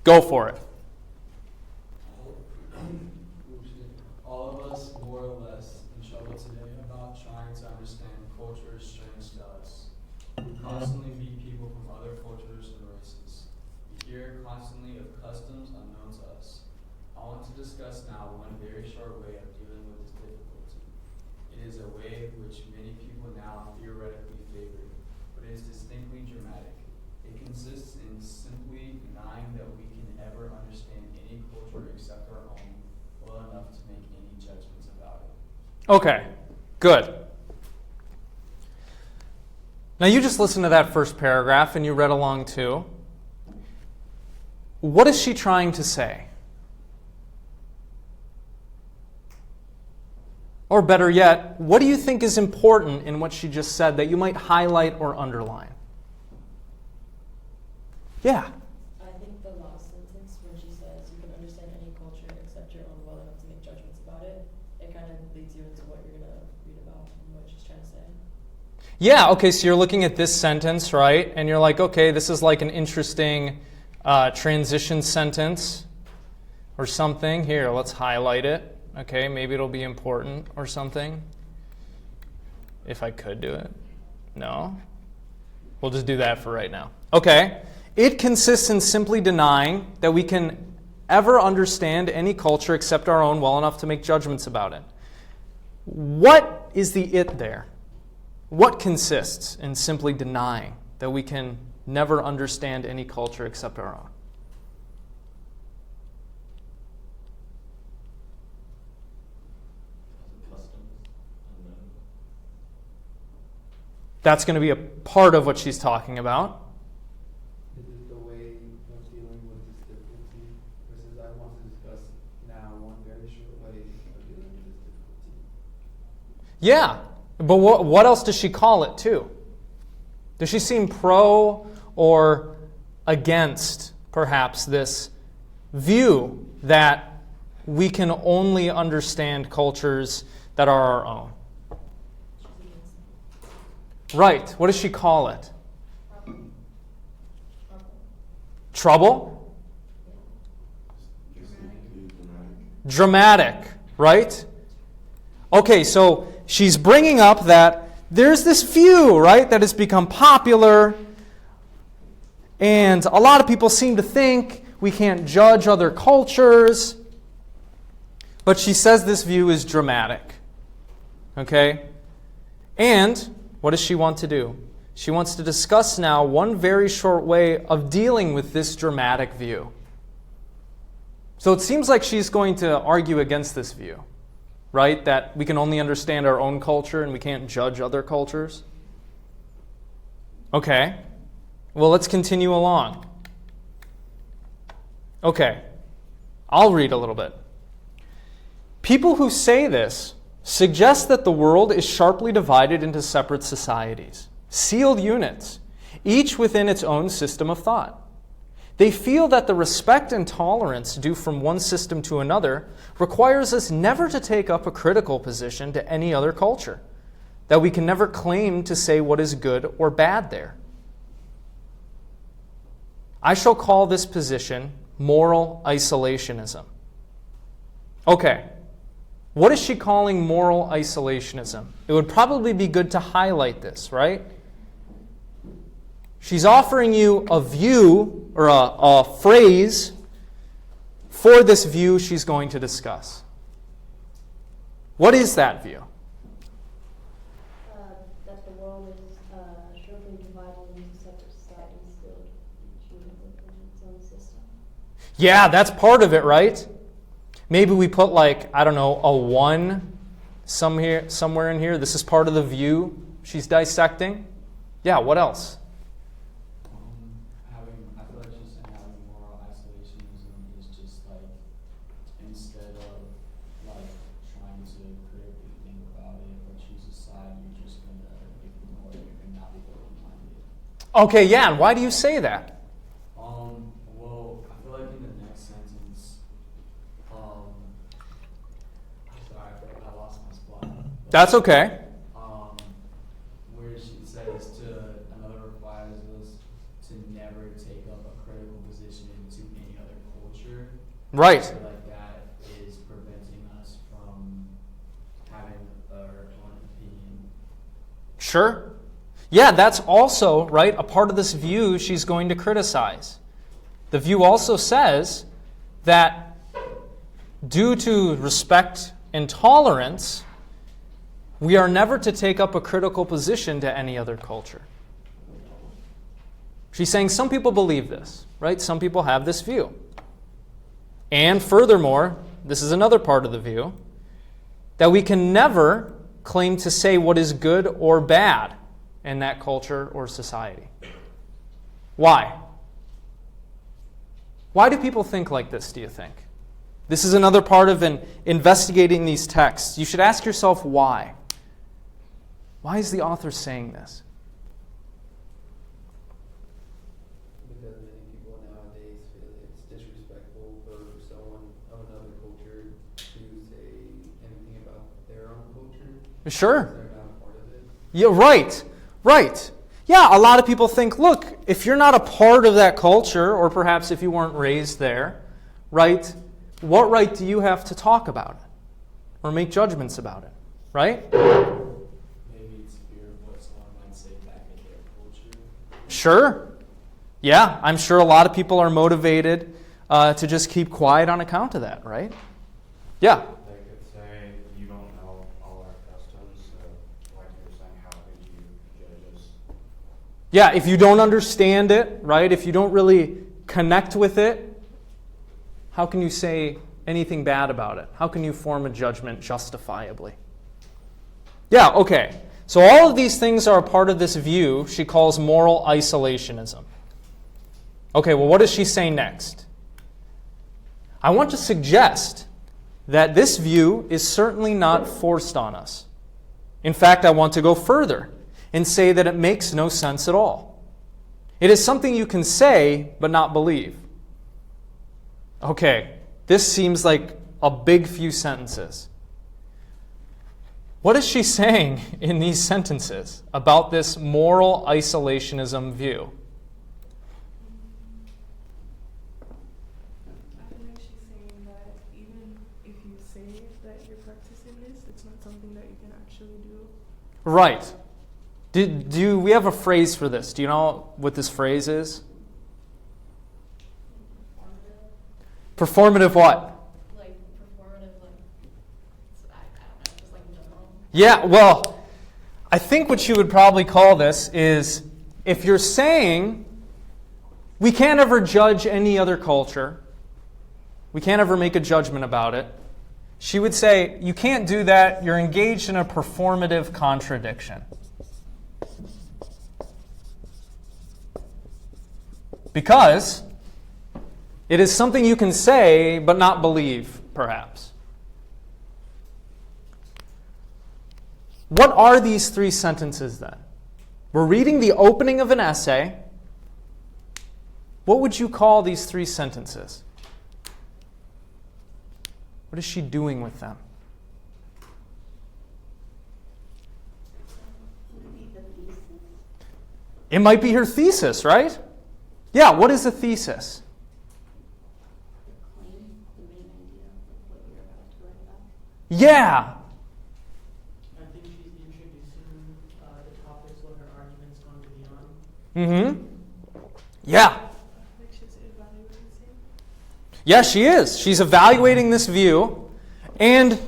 Go for it. All of us, more or less, in trouble today about trying to understand cultures strange to us. We constantly meet people from other cultures and races. We hear constantly of customs unknown to us. I want to discuss now one very short way of dealing with this difficulty. It is a way which many people now theoretically favor, but it is distinctly dramatic. It consists in simply denying that we can ever understand any culture except our own well enough to make any judgments about it. Okay, good. Now you just listened to that first paragraph and you read along too. What is she trying to say? Or better yet, what do you think is important in what she just said that you might highlight or underline? Yeah. I think the last sentence when she says you can understand any culture except your own well enough to make judgments about it, it kind of leads you into what you're going to read about and what she's trying to say. Yeah, okay, so you're looking at this sentence, right? And you're like, okay, this is like an interesting transition sentence or something. Here, let's highlight it. Okay, maybe it'll be important or something. If I could do it. No? We'll just do that for right now. Okay. It consists in simply denying that we can ever understand any culture except our own well enough to make judgments about it. What is the it there? What consists in simply denying that we can never understand any culture except our own? That's going to be a part of what she's talking about. This is the way of dealing with this difficulty versus I want to discuss now one very short way of dealing with this difficulty. Yeah, but what else does she call it too? Does she seem pro or against, perhaps, this view that we can only understand cultures that are our own? Right. What does she call it? Trouble? Dramatic, right? Okay, so she's bringing up that there's this view, right, that has become popular, and a lot of people seem to think we can't judge other cultures, but she says this view is dramatic, okay? And what does she want to do? She wants to discuss now one very short way of dealing with this dramatic view. So it seems like she's going to argue against this view, right? That we can only understand our own culture and we can't judge other cultures. Okay. Well, let's continue along. Okay. I'll read a little bit. People who say this suggest that the world is sharply divided into separate societies, sealed units, each within its own system of thought. They feel that the respect and tolerance due from one system to another requires us never to take up a critical position to any other culture, that we can never claim to say what is good or bad there. I shall call this position moral isolationism. Okay, what is she calling moral isolationism? It would probably be good to highlight this, right? She's offering you a view or a phrase for this view she's going to discuss. What is that view? That the world is sharply divided into separate societies, sealed each unit within its own system. Yeah, that's part of it, right? Maybe we put I don't know, a 1 somewhere in here. This is part of the view she's dissecting. Yeah, what else? I feel like she's saying having moral isolationism is just instead of trying to critically think about it or choose a side, you're just gonna ignore it and not be open-minded. Okay, yeah, and why do you say that? Well, I feel like in the next sentence, sorry, I lost my spot. That's okay. Where she says another requires us to never take up a critical position into any other culture. Right. I feel like that is preventing us from having our own opinion. Sure. Yeah, that's also, right, a part of this view she's going to criticize. The view also says that due to respect and tolerance, we are never to take up a critical position to any other culture. She's saying some people believe this, right? Some people have this view. And furthermore, this is another part of the view, that we can never claim to say what is good or bad in that culture or society. Why? Why do people think like this, do you think? This is another part of investigating these texts. You should ask yourself why. Why is the author saying this? Because many people nowadays feel it's disrespectful for someone of another culture to say anything about their own culture. Sure. They're not part of it. Yeah, right. Yeah, a lot of people think, look, if you're not a part of that culture, or perhaps if you weren't raised there, right, what right do you have to talk about it or make judgments about it, right? Maybe it's fear of what someone might say back in their culture. Sure. Yeah, I'm sure a lot of people are motivated to just keep quiet on account of that, right? Yeah. They could say, you don't know all our customs, so like you're saying, how could you judge us? Yeah, if you don't understand it, right, if you don't really connect with it, how can you say anything bad about it? How can you form a judgment justifiably? Yeah, okay. So all of these things are a part of this view she calls moral isolationism. Okay, well, what does she say next? I want to suggest that this view is certainly not forced on us. In fact, I want to go further and say that it makes no sense at all. It is something you can say but not believe. Okay, this seems like a big few sentences. What is she saying in these sentences about this moral isolationism view? I feel like she's saying that even if you say that you're practicing this, it's not something that you can actually do. Right. Do we have a phrase for this? Do you know what this phrase is? Performative what? Like performative, like I don't know, just like in general. Yeah, well, I think what you would probably call this is if you're saying we can't ever judge any other culture, we can't ever make a judgment about it, she would say you can't do that, you're engaged in a performative contradiction. Because it is something you can say but not believe, perhaps. What are these three sentences then? We're reading the opening of an essay. What would you call these three sentences? What is she doing with them? It might be her thesis, right? Yeah, what is a thesis? Yeah. I think she's introducing the topics what her argument's going to be on. Yeah. Like she's evaluating. Yeah, she is. She's evaluating this view, and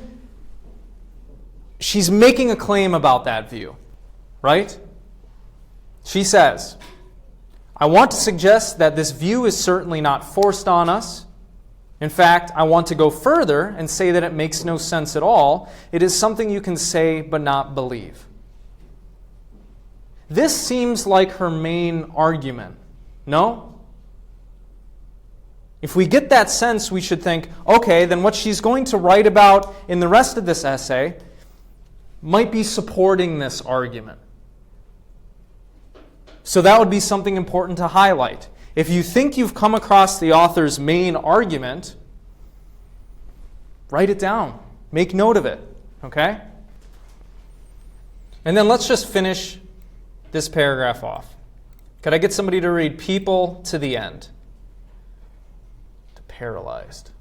she's making a claim about that view, right? She says, I want to suggest that this view is certainly not forced on us. In fact, I want to go further and say that it makes no sense at all. It is something you can say but not believe. This seems like her main argument, no? If we get that sense, we should think, okay, then what she's going to write about in the rest of this essay might be supporting this argument. So that would be something important to highlight. If you think you've come across the author's main argument, write it down. Make note of it, okay? And then let's just finish this paragraph off. Could I get somebody to read people to the end? To paralyzed.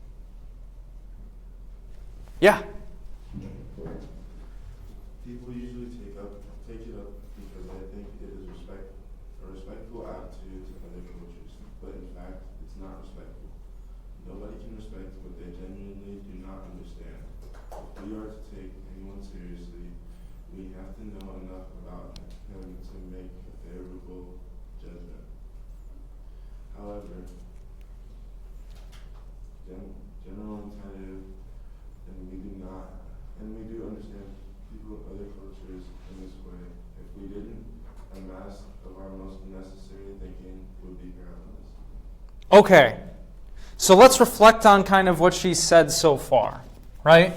Yeah. People usually take it up because they think it is a respectful attitude to other cultures, but in fact, it's not respectful. Nobody can respect what they genuinely do not understand. If we are to take anyone seriously, we have to know enough about him to make a favorable judgment. However, general and tentative, and we do understand people of other cultures in this way. If we didn't, a mass of our most necessary thinking would be paralyzed. Okay, so let's reflect on kind of what she's said so far, right?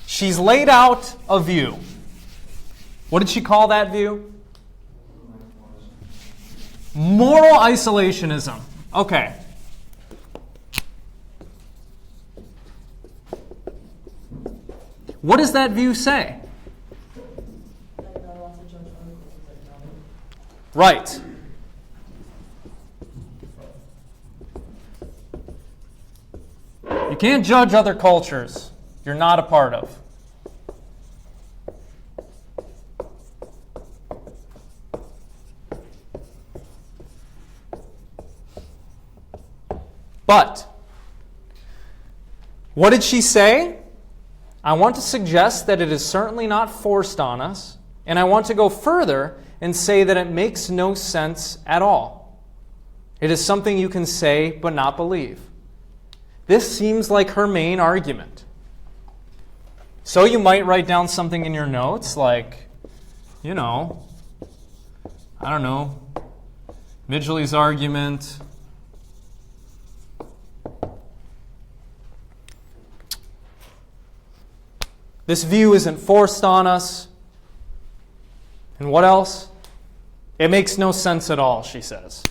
She's laid out a view. What did she call that view? Moral isolationism. Okay. What does that view say? Like not allowed to judge other cultures like that. Right. You can't judge other cultures you're not a part of. But, what did she say? I want to suggest that it is certainly not forced on us, and I want to go further and say that it makes no sense at all. It is something you can say but not believe. This seems like her main argument. So you might write down something in your notes like, Midgley's argument. This view isn't forced on us. And what else? It makes no sense at all, she says.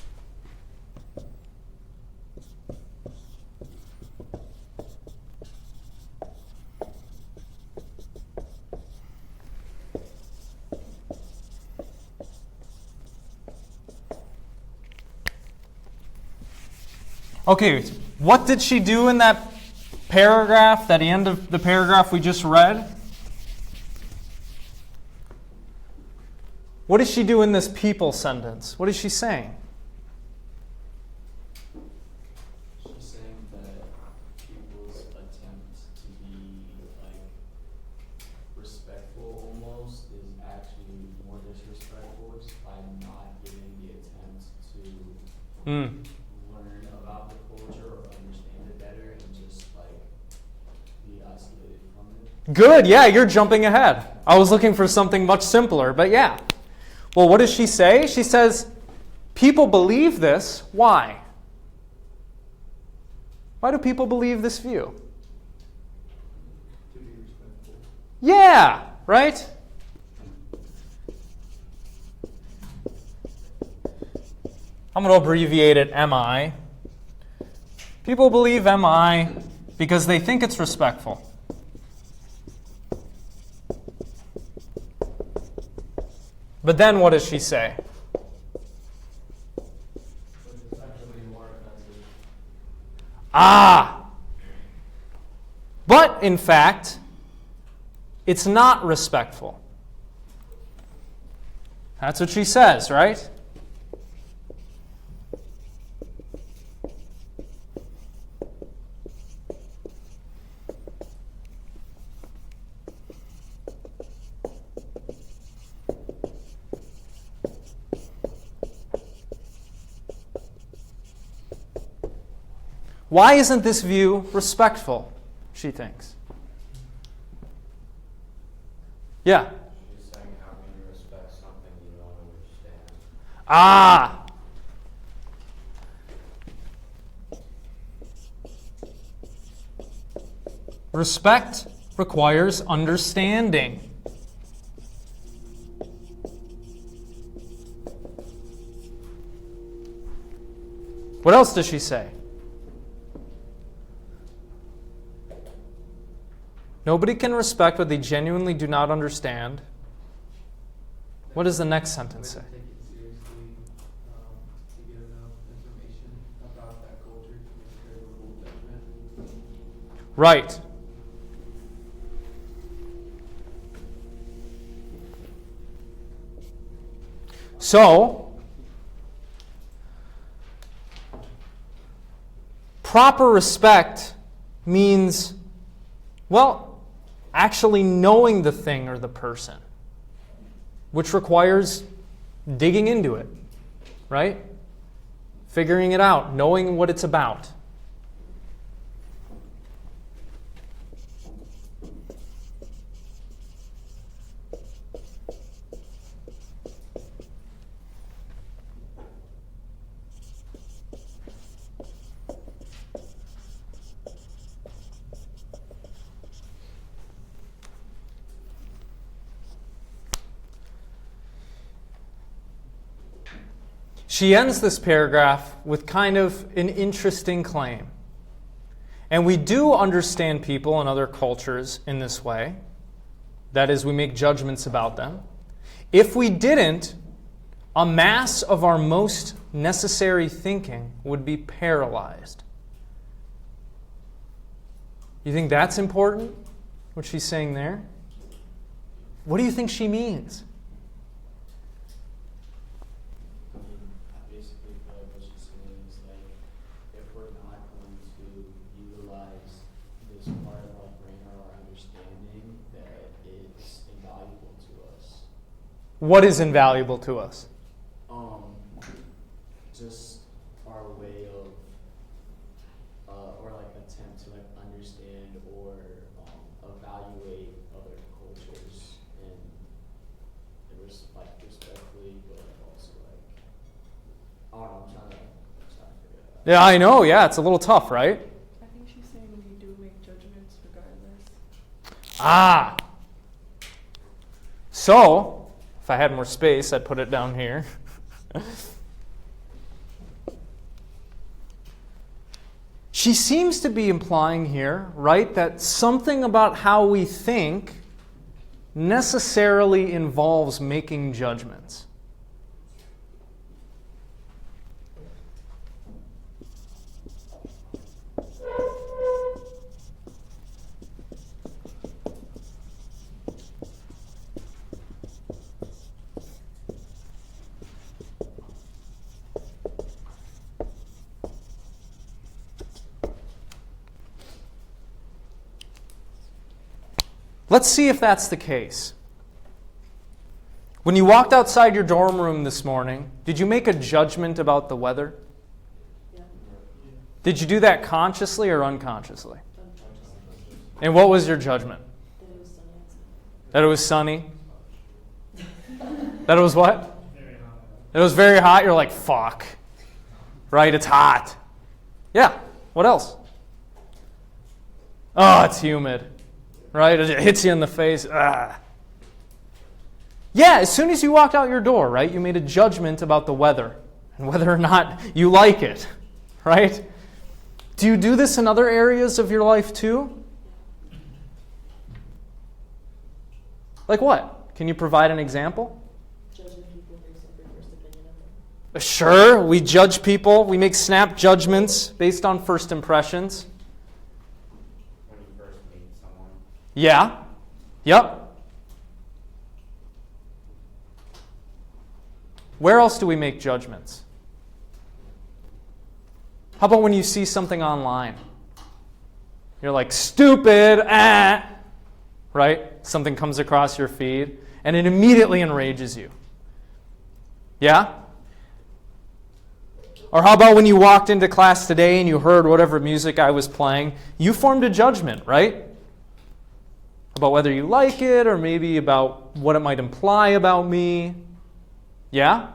Okay, what did she do in that paragraph, that end of the paragraph we just read? What does she do in this people sentence? What is she saying? She's saying that people's attempt to be like respectful almost is actually more disrespectful just by not giving the attempt to learn about the culture or understand it better and just like be isolated from it. Good, yeah, you're jumping ahead. I was looking for something much simpler, but yeah. Well, what does she say? She says, people believe this. Why? Why do people believe this view? To be respectful. Yeah, right? I'm going to abbreviate it MI. People believe MI because they think it's respectful. But then what does she say? But it's actually more offensive. Ah! But, in fact, it's not respectful. That's what she says, right? Why isn't this view respectful, she thinks? Yeah. She's saying, how can you respect something you don't understand? Ah! Respect requires understanding. What else does she say? Nobody can respect what they genuinely do not understand. What does the next sentence say? Take it seriously, to get enough information about that culture to make a favorable judgment. Right. So, proper respect means, well, actually knowing the thing or the person, which requires digging into it, right? Figuring it out, knowing what it's about. She ends this paragraph with kind of an interesting claim. And we do understand people and other cultures in this way. That is, we make judgments about them. If we didn't, a mass of our most necessary thinking would be paralyzed. You think that's important, what she's saying there? What do you think she means? Basically, what she's saying is like, if we're not going to utilize this part of our brain or our understanding, that it's invaluable to us. What is invaluable to us? Just our way of, or like attempt to like understand or evaluate other cultures and like respectfully, but also like, I don't know, I'm trying to figure it out. Yeah, I know. Yeah, it's a little tough, right? I think she's saying we do make judgments regardless. Ah. So, if If I had more space, I'd put it down here. She seems to be implying here, right, that something about how we think necessarily involves making judgments. Let's see if that's the case. When you walked outside your dorm room this morning, did you make a judgment about the weather? Yeah. Did you do that consciously or unconsciously? Unconscious. And what was your judgment? That it was sunny outside. That it was sunny? That it was what? It was very hot. You're like, fuck. Right? It's hot. Yeah. What else? Oh, it's humid. Right? It hits you in the face. Ah. Yeah, as soon as you walked out your door, right, you made a judgment about the weather and whether or not you like it. Right? Do you do this in other areas of your life too? Like what? Can you provide an example? Judging people based on their first opinion of them. Sure, we judge people. We make snap judgments based on first impressions. When you first meet someone. Yeah. Yep. Where else do we make judgments? How about when you see something online? You're like, stupid, right? Something comes across your feed, and it immediately enrages you. Yeah? Or how about when you walked into class today and you heard whatever music I was playing, you formed a judgment, right? About whether you like it or maybe about what it might imply about me. Yeah?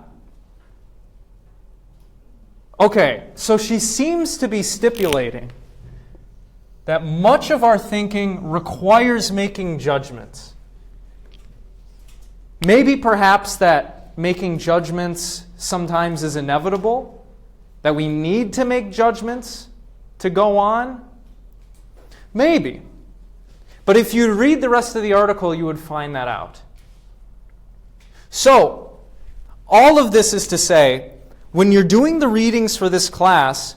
Okay, so she seems to be stipulating that much of our thinking requires making judgments. Maybe perhaps that making judgments sometimes is inevitable, that we need to make judgments to go on. Maybe. But if you read the rest of the article, you would find that out. So, all of this is to say, when you're doing the readings for this class,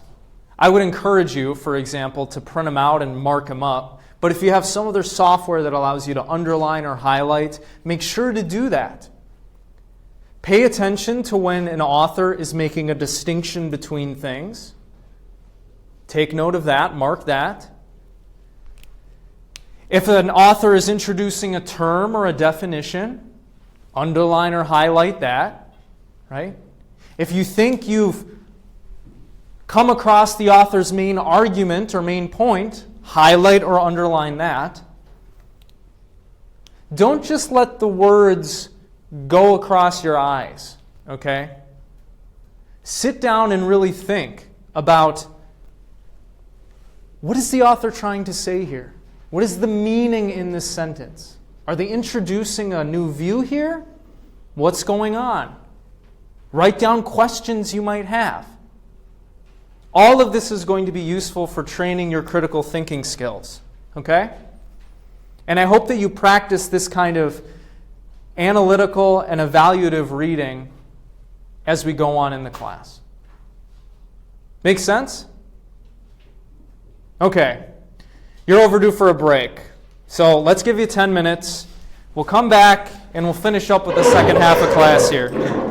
I would encourage you, for example, to print them out and mark them up. But if you have some other software that allows you to underline or highlight, make sure to do that. Pay attention to when an author is making a distinction between things. Take note of that, mark that. If an author is introducing a term or a definition, underline or highlight that, right? If you think you've come across the author's main argument or main point, highlight or underline that. Don't just let the words go across your eyes, okay? Sit down and really think about what is the author trying to say here? What is the meaning in this sentence? Are they introducing a new view here? What's going on? Write down questions you might have. All of this is going to be useful for training your critical thinking skills, okay? And I hope that you practice this kind of analytical and evaluative reading as we go on in the class. Make sense? Okay. You're overdue for a break. So let's give you 10 minutes. We'll come back and we'll finish up with the second half of class here.